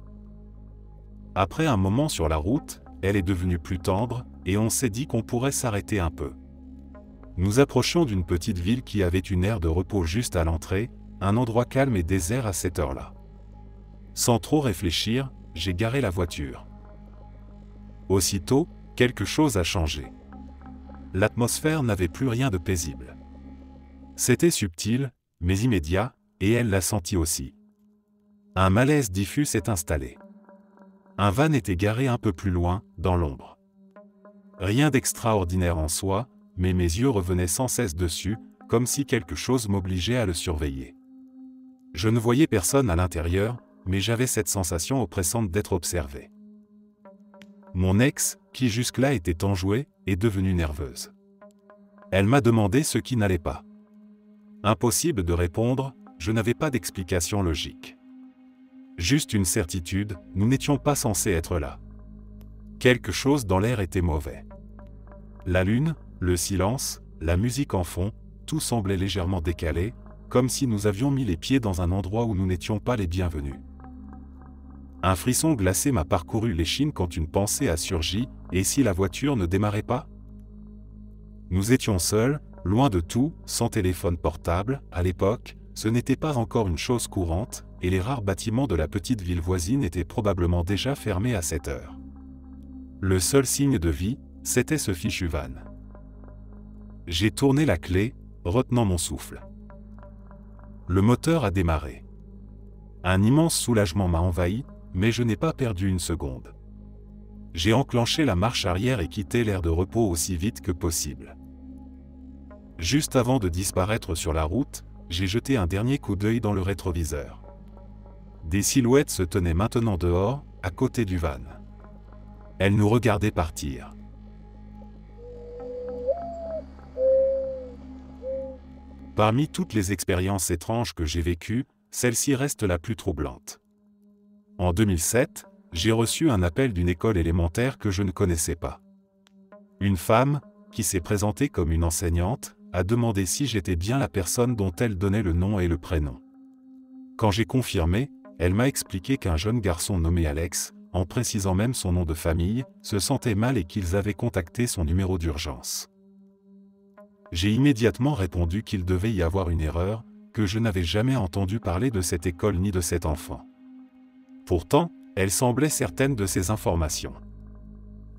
Après un moment sur la route, elle est devenue plus tendre, et on s'est dit qu'on pourrait s'arrêter un peu. Nous approchions d'une petite ville qui avait une aire de repos juste à l'entrée, un endroit calme et désert à cette heure-là. Sans trop réfléchir, j'ai garé la voiture. Aussitôt, quelque chose a changé. L'atmosphère n'avait plus rien de paisible. C'était subtil, mais immédiat, et elle l'a senti aussi. Un malaise diffus s'est installé. Un van était garé un peu plus loin, dans l'ombre. Rien d'extraordinaire en soi, mais mes yeux revenaient sans cesse dessus, comme si quelque chose m'obligeait à le surveiller. Je ne voyais personne à l'intérieur, mais j'avais cette sensation oppressante d'être observé. Mon ex, qui jusque-là était enjouée, est devenue nerveuse. Elle m'a demandé ce qui n'allait pas. Impossible de répondre, je n'avais pas d'explication logique. Juste une certitude, nous n'étions pas censés être là. Quelque chose dans l'air était mauvais. La lune, le silence, la musique en fond, tout semblait légèrement décalé, comme si nous avions mis les pieds dans un endroit où nous n'étions pas les bienvenus. Un frisson glacé m'a parcouru l'échine quand une pensée a surgi, et si la voiture ne démarrait pas ? Nous étions seuls, loin de tout, sans téléphone portable, à l'époque, ce n'était pas encore une chose courante, et les rares bâtiments de la petite ville voisine étaient probablement déjà fermés à cette heure. Le seul signe de vie, c'était ce fichu van. J'ai tourné la clé, retenant mon souffle. Le moteur a démarré. Un immense soulagement m'a envahi, mais je n'ai pas perdu une seconde. J'ai enclenché la marche arrière et quitté l'aire de repos aussi vite que possible. Juste avant de disparaître sur la route, j'ai jeté un dernier coup d'œil dans le rétroviseur. Des silhouettes se tenaient maintenant dehors, à côté du van. Elles nous regardaient partir. Parmi toutes les expériences étranges que j'ai vécues, celle-ci reste la plus troublante. En 2007, j'ai reçu un appel d'une école élémentaire que je ne connaissais pas. Une femme, qui s'est présentée comme une enseignante, a demandé si j'étais bien la personne dont elle donnait le nom et le prénom. Quand j'ai confirmé, elle m'a expliqué qu'un jeune garçon nommé Alex, en précisant même son nom de famille, se sentait mal et qu'ils avaient contacté son numéro d'urgence. J'ai immédiatement répondu qu'il devait y avoir une erreur, que je n'avais jamais entendu parler de cette école ni de cet enfant. Pourtant, elle semblait certaine de ces informations.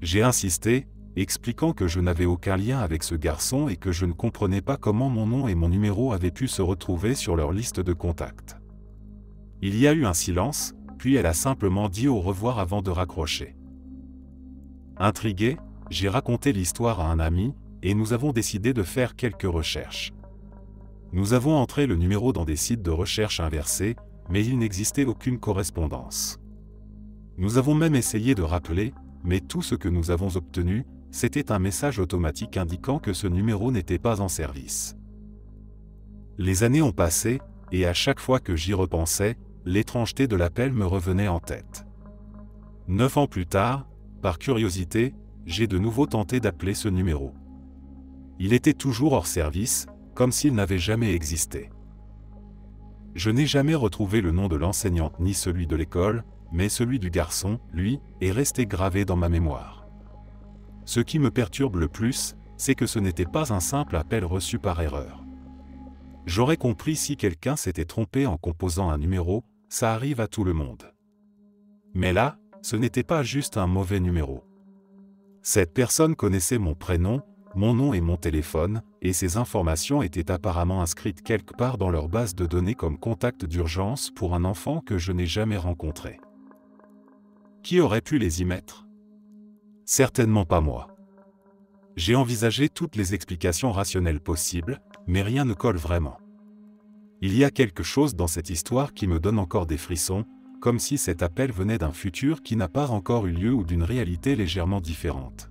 J'ai insisté, expliquant que je n'avais aucun lien avec ce garçon et que je ne comprenais pas comment mon nom et mon numéro avaient pu se retrouver sur leur liste de contacts. Il y a eu un silence, puis elle a simplement dit au revoir avant de raccrocher. Intrigué, j'ai raconté l'histoire à un ami, et nous avons décidé de faire quelques recherches. Nous avons entré le numéro dans des sites de recherche inversés, mais il n'existait aucune correspondance. Nous avons même essayé de rappeler, mais tout ce que nous avons obtenu, c'était un message automatique indiquant que ce numéro n'était pas en service. Les années ont passé, et à chaque fois que j'y repensais, l'étrangeté de l'appel me revenait en tête. 9 ans plus tard, par curiosité, j'ai de nouveau tenté d'appeler ce numéro. Il était toujours hors service, comme s'il n'avait jamais existé. Je n'ai jamais retrouvé le nom de l'enseignante ni celui de l'école, mais celui du garçon, lui, est resté gravé dans ma mémoire. Ce qui me perturbe le plus, c'est que ce n'était pas un simple appel reçu par erreur. J'aurais compris si quelqu'un s'était trompé en composant un numéro, ça arrive à tout le monde. Mais là, ce n'était pas juste un mauvais numéro. Cette personne connaissait mon prénom, mon nom et mon téléphone, et ces informations étaient apparemment inscrites quelque part dans leur base de données comme contact d'urgence pour un enfant que je n'ai jamais rencontré. Qui aurait pu les y mettre ? Certainement pas moi. J'ai envisagé toutes les explications rationnelles possibles, mais rien ne colle vraiment. Il y a quelque chose dans cette histoire qui me donne encore des frissons, comme si cet appel venait d'un futur qui n'a pas encore eu lieu ou d'une réalité légèrement différente.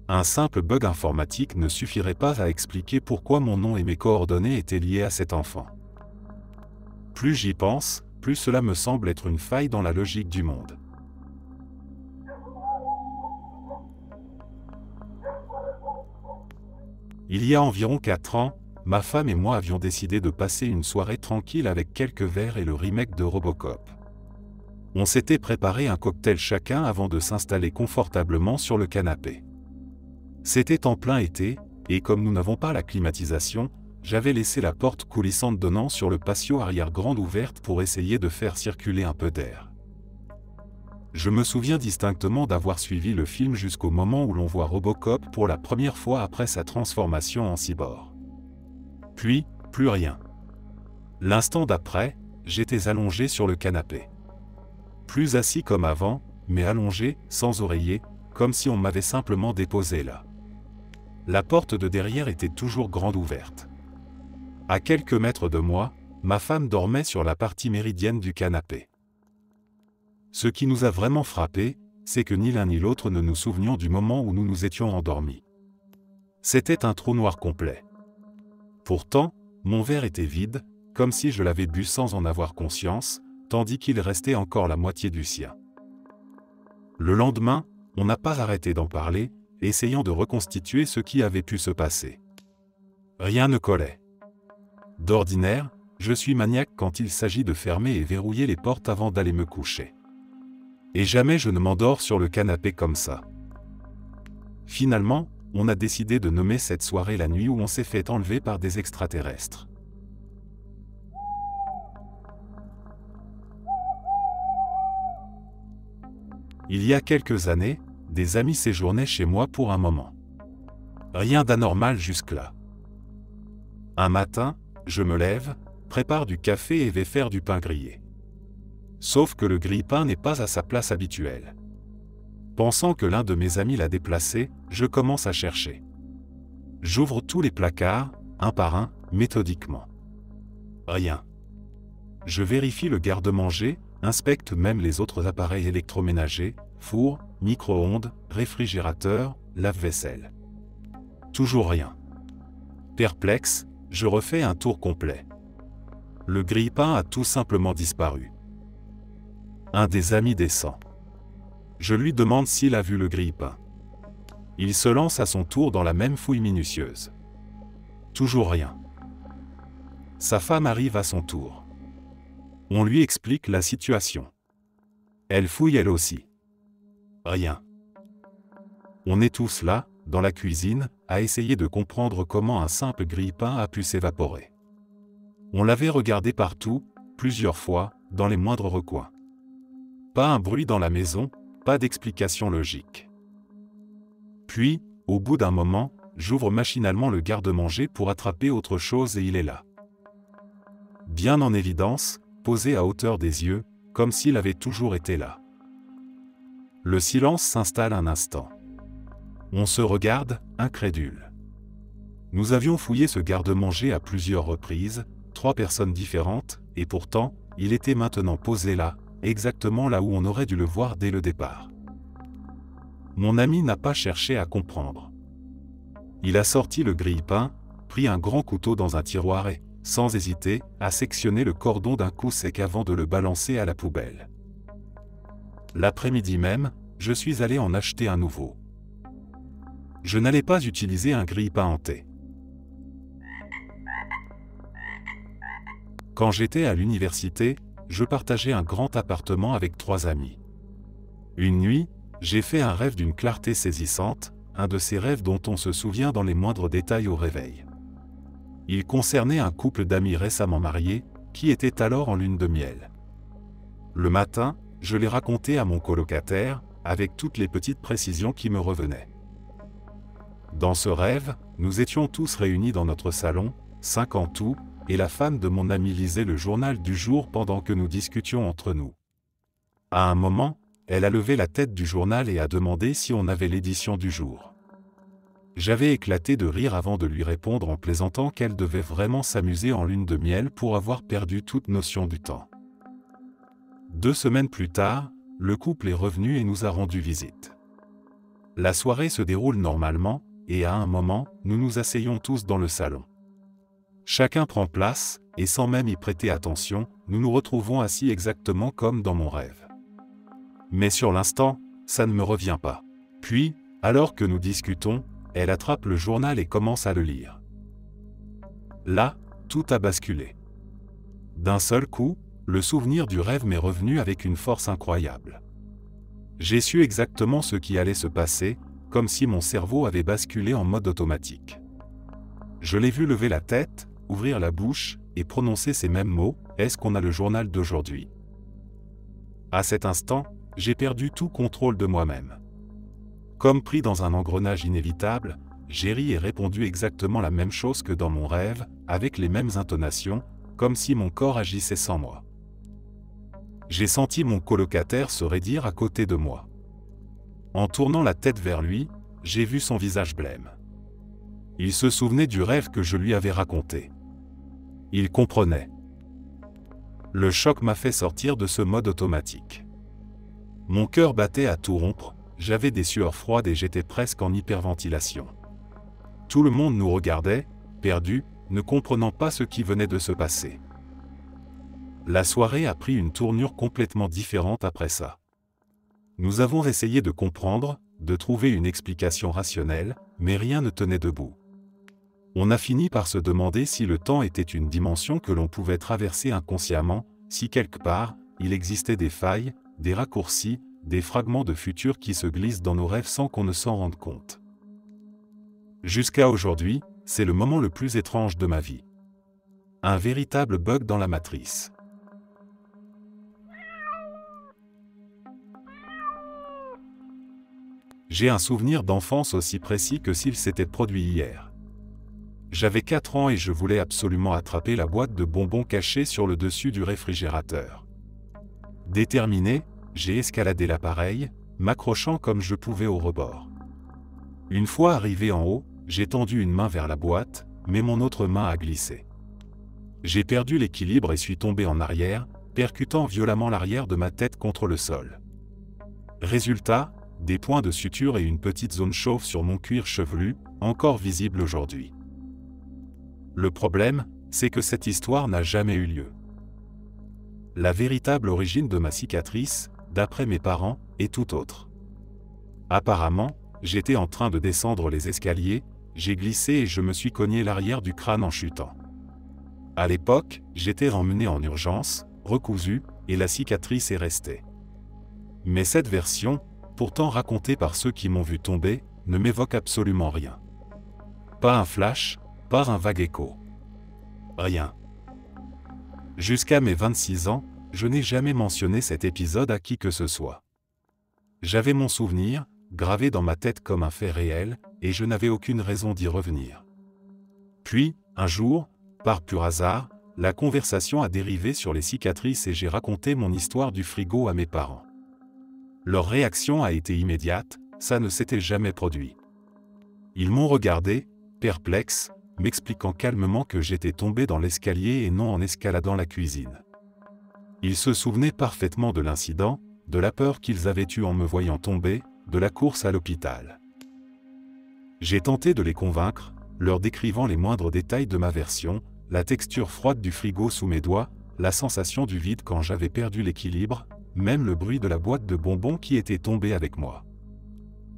Un simple bug informatique ne suffirait pas à expliquer pourquoi mon nom et mes coordonnées étaient liés à cet enfant. Plus j'y pense, plus cela me semble être une faille dans la logique du monde. Il y a environ 4 ans, ma femme et moi avions décidé de passer une soirée tranquille avec quelques verres et le remake de Robocop. On s'était préparé un cocktail chacun avant de s'installer confortablement sur le canapé. C'était en plein été, et comme nous n'avons pas la climatisation, j'avais laissé la porte coulissante donnant sur le patio arrière grande ouverte pour essayer de faire circuler un peu d'air. Je me souviens distinctement d'avoir suivi le film jusqu'au moment où l'on voit Robocop pour la première fois après sa transformation en cyborg. Puis, plus rien. L'instant d'après, j'étais allongé sur le canapé. Plus assis comme avant, mais allongé, sans oreiller, comme si on m'avait simplement déposé là. La porte de derrière était toujours grande ouverte. À quelques mètres de moi, ma femme dormait sur la partie méridienne du canapé. Ce qui nous a vraiment frappé, c'est que ni l'un ni l'autre ne nous souvenions du moment où nous nous étions endormis. C'était un trou noir complet. Pourtant, mon verre était vide, comme si je l'avais bu sans en avoir conscience, tandis qu'il restait encore la moitié du sien. Le lendemain, on n'a pas arrêté d'en parler, essayant de reconstituer ce qui avait pu se passer. Rien ne collait. D'ordinaire, je suis maniaque quand il s'agit de fermer et verrouiller les portes avant d'aller me coucher. Et jamais je ne m'endors sur le canapé comme ça. Finalement, on a décidé de nommer cette soirée la nuit où on s'est fait enlever par des extraterrestres. Il y a quelques années, des amis séjournaient chez moi pour un moment. Rien d'anormal jusque-là. Un matin, je me lève, prépare du café et vais faire du pain grillé. Sauf que le grille-pain n'est pas à sa place habituelle. Pensant que l'un de mes amis l'a déplacé, je commence à chercher. J'ouvre tous les placards, un par un, méthodiquement. Rien. Je vérifie le garde-manger, inspecte même les autres appareils électroménagers, four, micro-ondes, réfrigérateur, lave-vaisselle. Toujours rien. Perplexe, je refais un tour complet. Le grille-pain a tout simplement disparu. Un des amis descend. Je lui demande s'il a vu le grille-pain. Il se lance à son tour dans la même fouille minutieuse. Toujours rien. Sa femme arrive à son tour. On lui explique la situation. Elle fouille elle aussi. Rien. On est tous là, dans la cuisine, à essayer de comprendre comment un simple grille-pain a pu s'évaporer. On l'avait regardé partout, plusieurs fois, dans les moindres recoins. Pas un bruit dans la maison, pas d'explication logique. Puis, au bout d'un moment, j'ouvre machinalement le garde-manger pour attraper autre chose et il est là. Bien en évidence, posé à hauteur des yeux, comme s'il avait toujours été là. Le silence s'installe un instant. On se regarde, incrédule. Nous avions fouillé ce garde-manger à plusieurs reprises, 3 personnes différentes, et pourtant, il était maintenant posé là, exactement là où on aurait dû le voir dès le départ. Mon ami n'a pas cherché à comprendre. Il a sorti le grille-pain, pris un grand couteau dans un tiroir et, sans hésiter, a sectionné le cordon d'un coup sec avant de le balancer à la poubelle. L'après-midi même, je suis allé en acheter un nouveau. Je n'allais pas utiliser un grille-pain hanté. Quand j'étais à l'université, je partageais un grand appartement avec 3 amis. Une nuit, j'ai fait un rêve d'une clarté saisissante, un de ces rêves dont on se souvient dans les moindres détails au réveil. Il concernait un couple d'amis récemment mariés, qui était alors en lune de miel. Le matin, je l'ai raconté à mon colocataire, avec toutes les petites précisions qui me revenaient. Dans ce rêve, nous étions tous réunis dans notre salon, 5 en tout, et la femme de mon ami lisait le journal du jour pendant que nous discutions entre nous. À un moment, elle a levé la tête du journal et a demandé si on avait l'édition du jour. J'avais éclaté de rire avant de lui répondre en plaisantant qu'elle devait vraiment s'amuser en lune de miel pour avoir perdu toute notion du temps. 2 semaines plus tard, le couple est revenu et nous a rendu visite. La soirée se déroule normalement, et à un moment, nous nous asseyons tous dans le salon. Chacun prend place, et sans même y prêter attention, nous nous retrouvons assis exactement comme dans mon rêve. Mais sur l'instant, ça ne me revient pas. Puis, alors que nous discutons, elle attrape le journal et commence à le lire. Là, tout a basculé. D'un seul coup, le souvenir du rêve m'est revenu avec une force incroyable. J'ai su exactement ce qui allait se passer, comme si mon cerveau avait basculé en mode automatique. Je l'ai vu lever la tête, ouvrir la bouche, et prononcer ces mêmes mots, « Est-ce qu'on a le journal d'aujourd'hui ?» À cet instant, j'ai perdu tout contrôle de moi-même. Comme pris dans un engrenage inévitable, j'ai ri et répondu exactement la même chose que dans mon rêve, avec les mêmes intonations, comme si mon corps agissait sans moi. J'ai senti mon colocataire se raidir à côté de moi. En tournant la tête vers lui, j'ai vu son visage blême. Il se souvenait du rêve que je lui avais raconté. Il comprenait. Le choc m'a fait sortir de ce mode automatique. Mon cœur battait à tout rompre, j'avais des sueurs froides et j'étais presque en hyperventilation. Tout le monde nous regardait, perdus, ne comprenant pas ce qui venait de se passer. La soirée a pris une tournure complètement différente après ça. Nous avons essayé de comprendre, de trouver une explication rationnelle, mais rien ne tenait debout. On a fini par se demander si le temps était une dimension que l'on pouvait traverser inconsciemment, si quelque part, il existait des failles, des raccourcis, des fragments de futur qui se glissent dans nos rêves sans qu'on ne s'en rende compte. Jusqu'à aujourd'hui, c'est le moment le plus étrange de ma vie. Un véritable bug dans la matrice. J'ai un souvenir d'enfance aussi précis que s'il s'était produit hier. J'avais 4 ans et je voulais absolument attraper la boîte de bonbons cachée sur le dessus du réfrigérateur. Déterminé, j'ai escaladé l'appareil, m'accrochant comme je pouvais au rebord. Une fois arrivé en haut, j'ai tendu une main vers la boîte, mais mon autre main a glissé. J'ai perdu l'équilibre et suis tombé en arrière, percutant violemment l'arrière de ma tête contre le sol. Résultat, des points de suture et une petite zone chauve sur mon cuir chevelu, encore visible aujourd'hui. Le problème, c'est que cette histoire n'a jamais eu lieu. La véritable origine de ma cicatrice, d'après mes parents, est tout autre. Apparemment, j'étais en train de descendre les escaliers, j'ai glissé et je me suis cogné l'arrière du crâne en chutant. À l'époque, j'étais emmené en urgence, recousu, et la cicatrice est restée. Mais cette version, pourtant racontée par ceux qui m'ont vu tomber, ne m'évoque absolument rien. Pas un flash, pas un vague écho. Rien. Jusqu'à mes 26 ans, je n'ai jamais mentionné cet épisode à qui que ce soit. J'avais mon souvenir, gravé dans ma tête comme un fait réel, et je n'avais aucune raison d'y revenir. Puis, un jour, par pur hasard, la conversation a dérivé sur les cicatrices et j'ai raconté mon histoire du frigo à mes parents. Leur réaction a été immédiate, ça ne s'était jamais produit. Ils m'ont regardé, perplexe, m'expliquant calmement que j'étais tombé dans l'escalier et non en escaladant la cuisine. Ils se souvenaient parfaitement de l'incident, de la peur qu'ils avaient eue en me voyant tomber, de la course à l'hôpital. J'ai tenté de les convaincre, leur décrivant les moindres détails de ma version, la texture froide du frigo sous mes doigts, la sensation du vide quand j'avais perdu l'équilibre, même le bruit de la boîte de bonbons qui était tombée avec moi.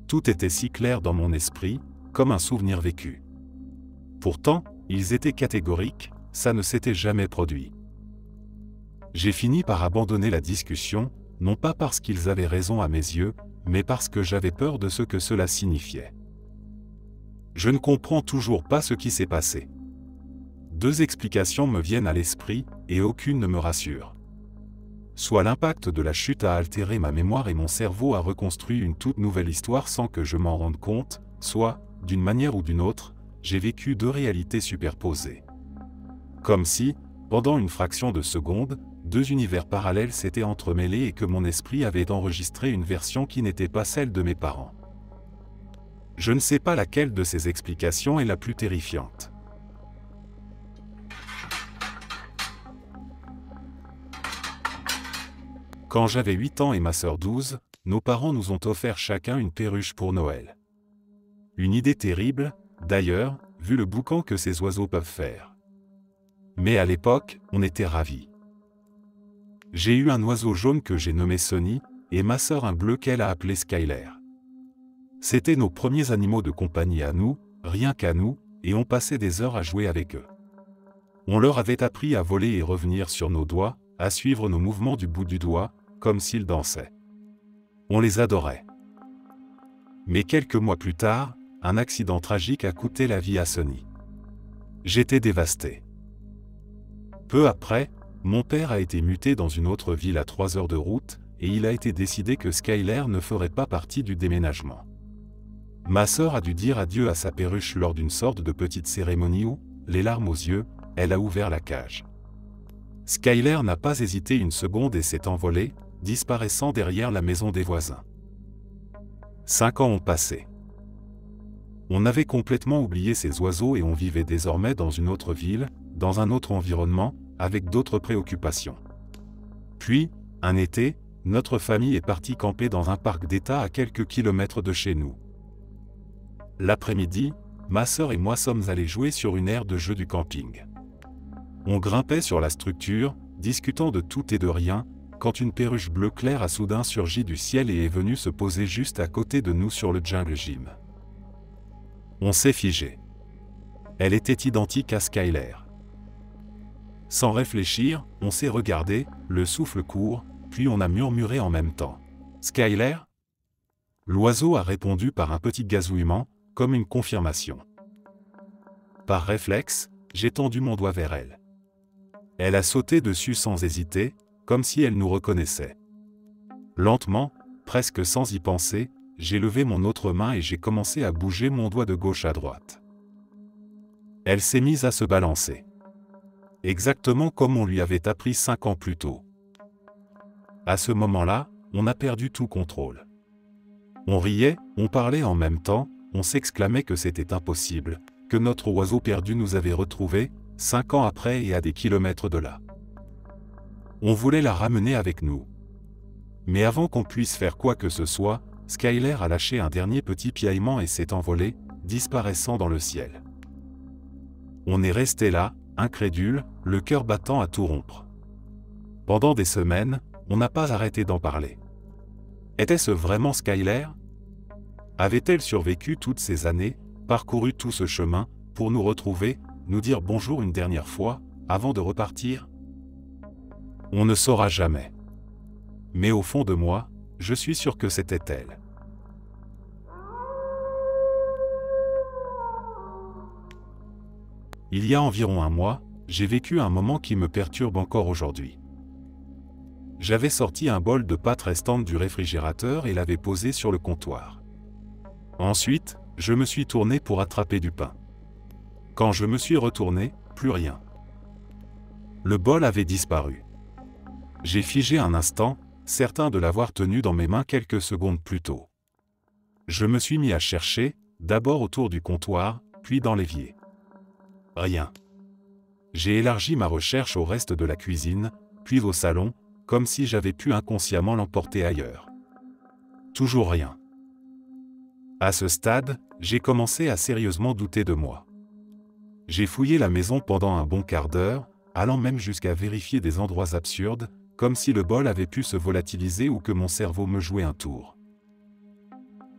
Tout était si clair dans mon esprit, comme un souvenir vécu. Pourtant, ils étaient catégoriques, ça ne s'était jamais produit. J'ai fini par abandonner la discussion, non pas parce qu'ils avaient raison à mes yeux, mais parce que j'avais peur de ce que cela signifiait. Je ne comprends toujours pas ce qui s'est passé. 2 explications me viennent à l'esprit, et aucune ne me rassure. Soit l'impact de la chute a altéré ma mémoire et mon cerveau a reconstruit une toute nouvelle histoire sans que je m'en rende compte, soit, d'une manière ou d'une autre, j'ai vécu 2 réalités superposées. Comme si, pendant une fraction de seconde, 2 univers parallèles s'étaient entremêlés et que mon esprit avait enregistré une version qui n'était pas celle de mes parents. Je ne sais pas laquelle de ces explications est la plus terrifiante. Quand j'avais 8 ans et ma sœur 12, nos parents nous ont offert chacun une perruche pour Noël. Une idée terrible, d'ailleurs, vu le boucan que ces oiseaux peuvent faire. Mais à l'époque, on était ravis. J'ai eu un oiseau jaune que j'ai nommé Sonny, et ma sœur un bleu qu'elle a appelé Skyler. C'étaient nos premiers animaux de compagnie à nous, rien qu'à nous, et on passait des heures à jouer avec eux. On leur avait appris à voler et revenir sur nos doigts, à suivre nos mouvements du bout du doigt, comme s'ils dansaient. On les adorait. Mais quelques mois plus tard, un accident tragique a coûté la vie à Sonny. J'étais dévasté. Peu après, mon père a été muté dans une autre ville à 3 heures de route, et il a été décidé que Skyler ne ferait pas partie du déménagement. Ma sœur a dû dire adieu à sa perruche lors d'une sorte de petite cérémonie où, les larmes aux yeux, elle a ouvert la cage. Skyler n'a pas hésité une seconde et s'est envolé, disparaissant derrière la maison des voisins. 5 ans ont passé. On avait complètement oublié ces oiseaux et on vivait désormais dans une autre ville, dans un autre environnement, avec d'autres préoccupations. Puis, un été, notre famille est partie camper dans un parc d'État à quelques kilomètres de chez nous. L'après-midi, ma sœur et moi sommes allés jouer sur une aire de jeu du camping. On grimpait sur la structure, discutant de tout et de rien, quand une perruche bleu clair a soudain surgi du ciel et est venue se poser juste à côté de nous sur le jungle gym. On s'est figé. Elle était identique à Skyler. Sans réfléchir, on s'est regardé, le souffle court, puis on a murmuré en même temps. « Skyler ?» L'oiseau a répondu par un petit gazouillement, comme une confirmation. Par réflexe, j'ai tendu mon doigt vers elle. Elle a sauté dessus sans hésiter, comme si elle nous reconnaissait. Lentement, presque sans y penser, j'ai levé mon autre main et j'ai commencé à bouger mon doigt de gauche à droite. Elle s'est mise à se balancer. Exactement comme on lui avait appris 5 ans plus tôt. À ce moment-là, on a perdu tout contrôle. On riait, on parlait en même temps, on s'exclamait que c'était impossible, que notre oiseau perdu nous avait retrouvés, 5 ans après et à des kilomètres de là. On voulait la ramener avec nous. Mais avant qu'on puisse faire quoi que ce soit, Skyler a lâché un dernier petit piaillement et s'est envolé, disparaissant dans le ciel. On est resté là, incrédule, le cœur battant à tout rompre. Pendant des semaines, on n'a pas arrêté d'en parler. Était-ce vraiment Skyler? Avait-elle survécu toutes ces années, parcouru tout ce chemin, pour nous retrouver, nous dire bonjour une dernière fois, avant de repartir? On ne saura jamais. Mais au fond de moi, je suis sûr que c'était elle. Il y a environ un mois, j'ai vécu un moment qui me perturbe encore aujourd'hui. J'avais sorti un bol de pâtes restantes du réfrigérateur et l'avais posé sur le comptoir. Ensuite, je me suis tourné pour attraper du pain. Quand je me suis retourné, plus rien. Le bol avait disparu. J'ai figé un instant, certain de l'avoir tenu dans mes mains quelques secondes plus tôt. Je me suis mis à chercher, d'abord autour du comptoir, puis dans l'évier. Rien. J'ai élargi ma recherche au reste de la cuisine, puis au salon, comme si j'avais pu inconsciemment l'emporter ailleurs. Toujours rien. À ce stade, j'ai commencé à sérieusement douter de moi. J'ai fouillé la maison pendant un bon quart d'heure, allant même jusqu'à vérifier des endroits absurdes, comme si le bol avait pu se volatiliser ou que mon cerveau me jouait un tour.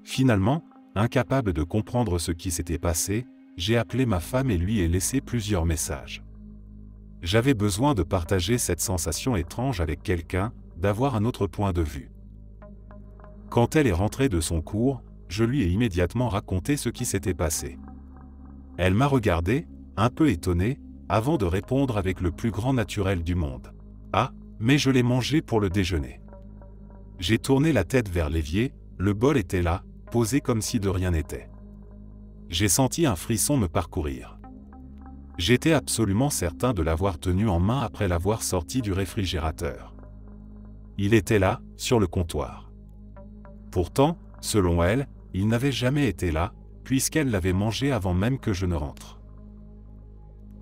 Finalement, incapable de comprendre ce qui s'était passé, j'ai appelé ma femme et lui ai laissé plusieurs messages. J'avais besoin de partager cette sensation étrange avec quelqu'un, d'avoir un autre point de vue. Quand elle est rentrée de son cours, je lui ai immédiatement raconté ce qui s'était passé. Elle m'a regardé, un peu étonné, avant de répondre avec le plus grand naturel du monde. « Ah, mais je l'ai mangé pour le déjeuner. » J'ai tourné la tête vers l'évier, le bol était là, posé comme si de rien n'était. J'ai senti un frisson me parcourir. J'étais absolument certain de l'avoir tenu en main après l'avoir sorti du réfrigérateur. Il était là, sur le comptoir. Pourtant, selon elle, il n'avait jamais été là, puisqu'elle l'avait mangé avant même que je ne rentre.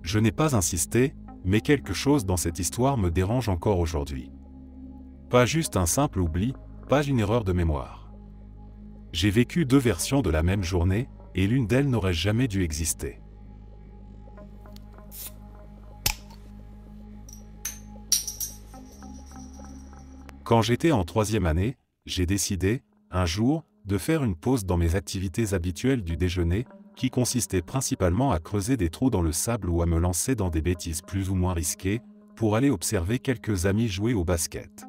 Je n'ai pas insisté, mais quelque chose dans cette histoire me dérange encore aujourd'hui. Pas juste un simple oubli, pas une erreur de mémoire. J'ai vécu 2 versions de la même journée, et l'une d'elles n'aurait jamais dû exister. Quand j'étais en 3e année, j'ai décidé, un jour, de faire une pause dans mes activités habituelles du déjeuner, qui consistait principalement à creuser des trous dans le sable ou à me lancer dans des bêtises plus ou moins risquées, pour aller observer quelques amis jouer au basket.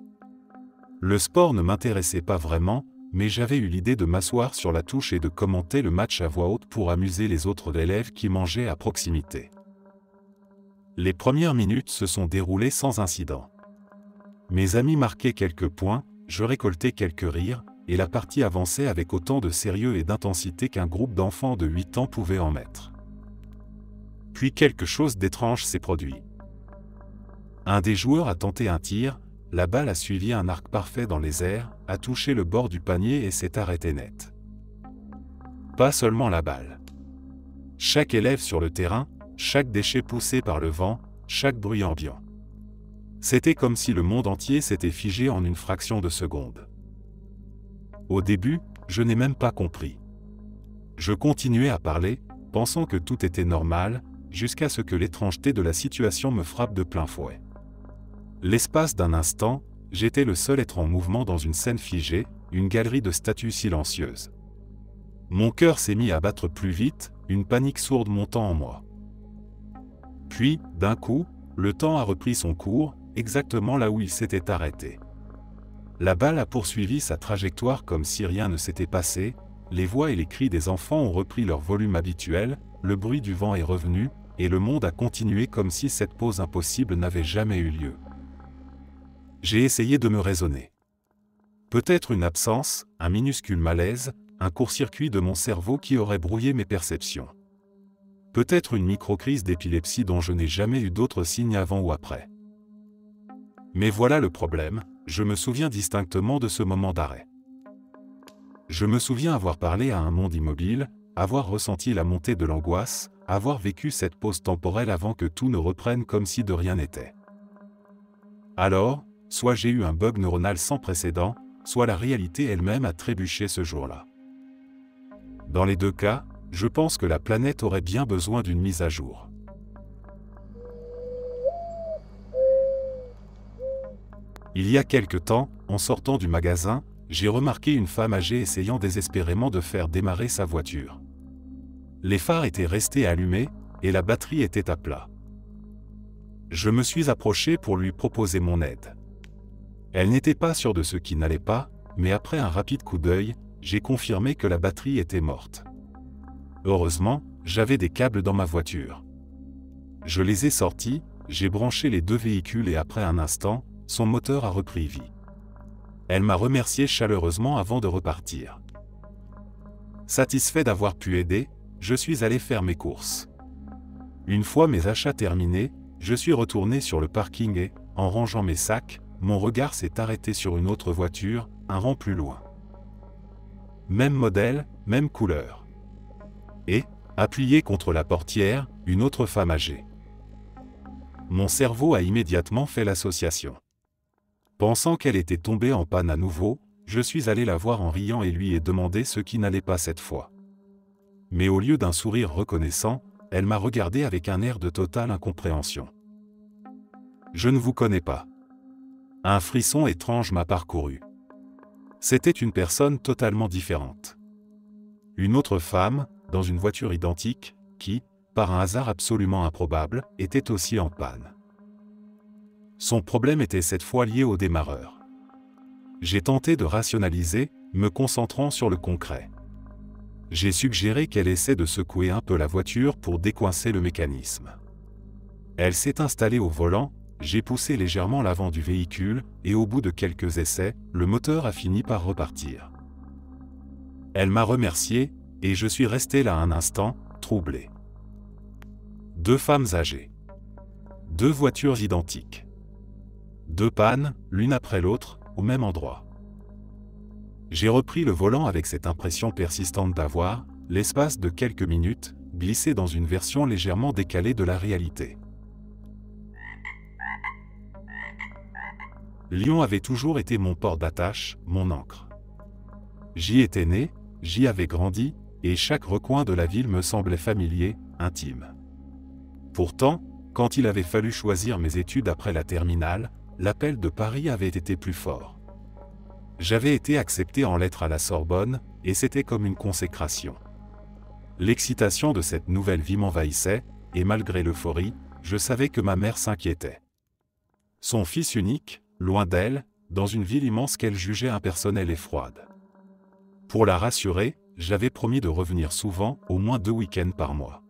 Le sport ne m'intéressait pas vraiment, mais j'avais eu l'idée de m'asseoir sur la touche et de commenter le match à voix haute pour amuser les autres élèves qui mangeaient à proximité. Les premières minutes se sont déroulées sans incident. Mes amis marquaient quelques points, je récoltais quelques rires, et la partie avançait avec autant de sérieux et d'intensité qu'un groupe d'enfants de 8 ans pouvait en mettre. Puis quelque chose d'étrange s'est produit. Un des joueurs a tenté un tir, la balle a suivi un arc parfait dans les airs, a touché le bord du panier et s'est arrêtée net. Pas seulement la balle. Chaque élève sur le terrain, chaque déchet poussé par le vent, chaque bruit ambiant. C'était comme si le monde entier s'était figé en une fraction de seconde. Au début, je n'ai même pas compris. Je continuais à parler, pensant que tout était normal, jusqu'à ce que l'étrangeté de la situation me frappe de plein fouet. L'espace d'un instant, j'étais le seul être en mouvement dans une scène figée, une galerie de statues silencieuses. Mon cœur s'est mis à battre plus vite, une panique sourde montant en moi. Puis, d'un coup, le temps a repris son cours, exactement là où il s'était arrêté. La balle a poursuivi sa trajectoire comme si rien ne s'était passé, les voix et les cris des enfants ont repris leur volume habituel, le bruit du vent est revenu, et le monde a continué comme si cette pause impossible n'avait jamais eu lieu. J'ai essayé de me raisonner. Peut-être une absence, un minuscule malaise, un court-circuit de mon cerveau qui aurait brouillé mes perceptions. Peut-être une micro-crise d'épilepsie dont je n'ai jamais eu d'autres signes avant ou après. Mais voilà le problème, je me souviens distinctement de ce moment d'arrêt. Je me souviens avoir parlé à un monde immobile, avoir ressenti la montée de l'angoisse, avoir vécu cette pause temporelle avant que tout ne reprenne comme si de rien n'était. Alors, soit j'ai eu un bug neuronal sans précédent, soit la réalité elle-même a trébuché ce jour-là. Dans les deux cas, je pense que la planète aurait bien besoin d'une mise à jour. Il y a quelque temps, en sortant du magasin, j'ai remarqué une femme âgée essayant désespérément de faire démarrer sa voiture. Les phares étaient restés allumés, et la batterie était à plat. Je me suis approché pour lui proposer mon aide. Elle n'était pas sûre de ce qui n'allait pas, mais après un rapide coup d'œil, j'ai confirmé que la batterie était morte. Heureusement, j'avais des câbles dans ma voiture. Je les ai sortis, j'ai branché les deux véhicules et après un instant, son moteur a repris vie. Elle m'a remercié chaleureusement avant de repartir. Satisfait d'avoir pu aider, je suis allé faire mes courses. Une fois mes achats terminés, je suis retourné sur le parking et, en rangeant mes sacs, mon regard s'est arrêté sur une autre voiture, un rang plus loin. Même modèle, même couleur. Et, appuyée contre la portière, une autre femme âgée. Mon cerveau a immédiatement fait l'association. Pensant qu'elle était tombée en panne à nouveau, je suis allé la voir en riant et lui ai demandé ce qui n'allait pas cette fois. Mais au lieu d'un sourire reconnaissant, elle m'a regardé avec un air de totale incompréhension. Je ne vous connais pas. Un frisson étrange m'a parcouru. C'était une personne totalement différente. Une autre femme, dans une voiture identique, qui, par un hasard absolument improbable, était aussi en panne. Son problème était cette fois lié au démarreur. J'ai tenté de rationaliser, me concentrant sur le concret. J'ai suggéré qu'elle essaie de secouer un peu la voiture pour décoincer le mécanisme. Elle s'est installée au volant, j'ai poussé légèrement l'avant du véhicule, et au bout de quelques essais, le moteur a fini par repartir. Elle m'a remercié, et je suis resté là un instant, troublé. Deux femmes âgées. Deux voitures identiques. Deux pannes, l'une après l'autre, au même endroit. J'ai repris le volant avec cette impression persistante d'avoir, l'espace de quelques minutes, glissé dans une version légèrement décalée de la réalité. Lyon avait toujours été mon port d'attache, mon ancre. J'y étais né, j'y avais grandi, et chaque recoin de la ville me semblait familier, intime. Pourtant, quand il avait fallu choisir mes études après la terminale, l'appel de Paris avait été plus fort. J'avais été accepté en lettres à la Sorbonne, et c'était comme une consécration. L'excitation de cette nouvelle vie m'envahissait, et malgré l'euphorie, je savais que ma mère s'inquiétait. Son fils unique, loin d'elle, dans une ville immense qu'elle jugeait impersonnelle et froide. Pour la rassurer, j'avais promis de revenir souvent, au moins 2 week-ends par mois.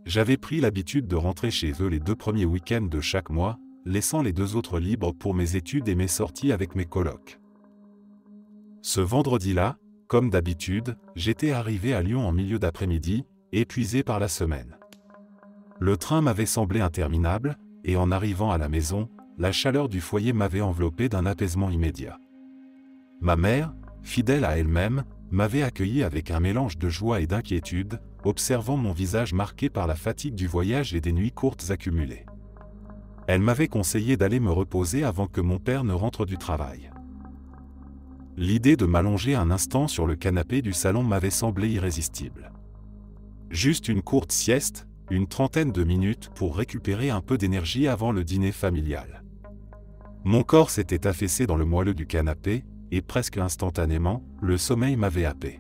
J'avais pris l'habitude de rentrer chez eux les 2 premiers week-ends de chaque mois, laissant les 2 autres libres pour mes études et mes sorties avec mes colocs. Ce vendredi-là, comme d'habitude, j'étais arrivé à Lyon en milieu d'après-midi, épuisé par la semaine. Le train m'avait semblé interminable, et en arrivant à la maison, la chaleur du foyer m'avait enveloppé d'un apaisement immédiat. Ma mère, fidèle à elle-même, m'avait accueilli avec un mélange de joie et d'inquiétude, observant mon visage marqué par la fatigue du voyage et des nuits courtes accumulées. Elle m'avait conseillé d'aller me reposer avant que mon père ne rentre du travail. L'idée de m'allonger un instant sur le canapé du salon m'avait semblé irrésistible. Juste une courte sieste, une trentaine de minutes pour récupérer un peu d'énergie avant le dîner familial. Mon corps s'était affaissé dans le moelleux du canapé, et presque instantanément, le sommeil m'avait happé.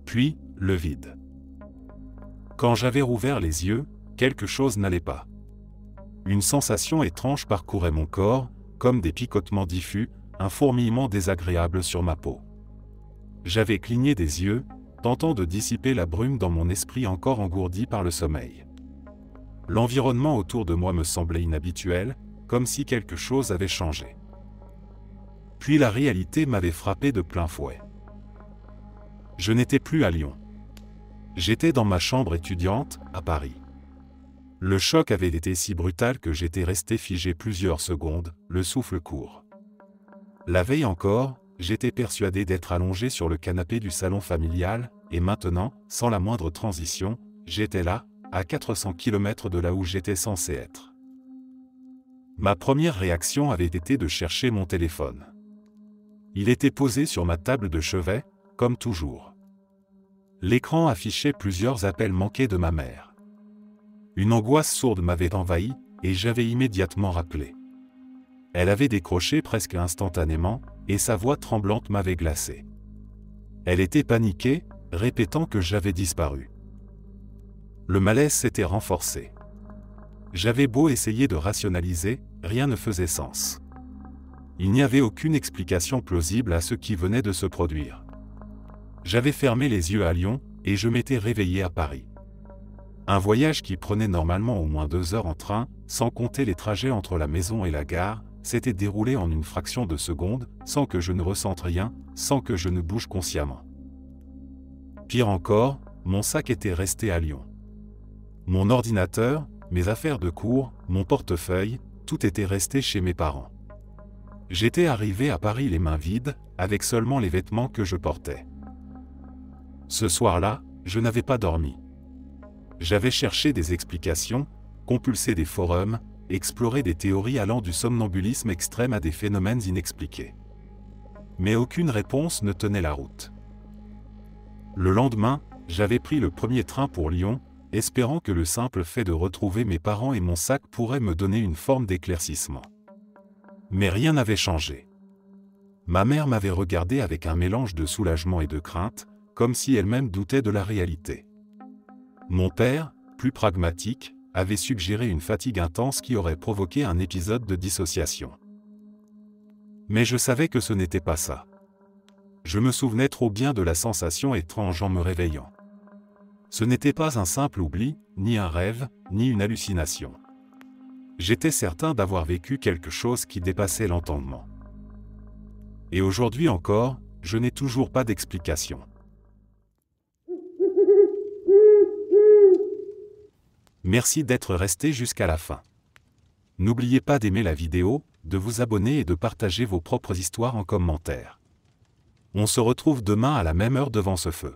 Puis, le vide. Quand j'avais rouvert les yeux, quelque chose n'allait pas. Une sensation étrange parcourait mon corps, comme des picotements diffus, un fourmillement désagréable sur ma peau. J'avais cligné des yeux, tentant de dissiper la brume dans mon esprit encore engourdi par le sommeil. L'environnement autour de moi me semblait inhabituel, comme si quelque chose avait changé. Puis la réalité m'avait frappé de plein fouet. Je n'étais plus à Lyon. J'étais dans ma chambre étudiante, à Paris. Le choc avait été si brutal que j'étais resté figé plusieurs secondes, le souffle court. La veille encore, j'étais persuadé d'être allongé sur le canapé du salon familial, et maintenant, sans la moindre transition, j'étais là, à 400 km de là où j'étais censé être. Ma première réaction avait été de chercher mon téléphone. Il était posé sur ma table de chevet, comme toujours. L'écran affichait plusieurs appels manqués de ma mère. Une angoisse sourde m'avait envahi, et j'avais immédiatement rappelé. Elle avait décroché presque instantanément, et sa voix tremblante m'avait glacé. Elle était paniquée, répétant que j'avais disparu. Le malaise s'était renforcé. J'avais beau essayer de rationaliser, rien ne faisait sens. Il n'y avait aucune explication plausible à ce qui venait de se produire. J'avais fermé les yeux à Lyon, et je m'étais réveillé à Paris. Un voyage qui prenait normalement au moins 2 heures en train, sans compter les trajets entre la maison et la gare, s'était déroulé en une fraction de seconde, sans que je ne ressente rien, sans que je ne bouge consciemment. Pire encore, mon sac était resté à Lyon. Mon ordinateur, mes affaires de cours, mon portefeuille, tout était resté chez mes parents. J'étais arrivé à Paris les mains vides, avec seulement les vêtements que je portais. Ce soir-là, je n'avais pas dormi. J'avais cherché des explications, compulsé des forums, exploré des théories allant du somnambulisme extrême à des phénomènes inexpliqués. Mais aucune réponse ne tenait la route. Le lendemain, j'avais pris le premier train pour Lyon, espérant que le simple fait de retrouver mes parents et mon sac pourrait me donner une forme d'éclaircissement. Mais rien n'avait changé. Ma mère m'avait regardé avec un mélange de soulagement et de crainte, comme si elle-même doutait de la réalité. Mon père, plus pragmatique, avait suggéré une fatigue intense qui aurait provoqué un épisode de dissociation. Mais je savais que ce n'était pas ça. Je me souvenais trop bien de la sensation étrange en me réveillant. Ce n'était pas un simple oubli, ni un rêve, ni une hallucination. J'étais certain d'avoir vécu quelque chose qui dépassait l'entendement. Et aujourd'hui encore, je n'ai toujours pas d'explication. Merci d'être resté jusqu'à la fin. N'oubliez pas d'aimer la vidéo, de vous abonner et de partager vos propres histoires en commentaire. On se retrouve demain à la même heure devant ce feu.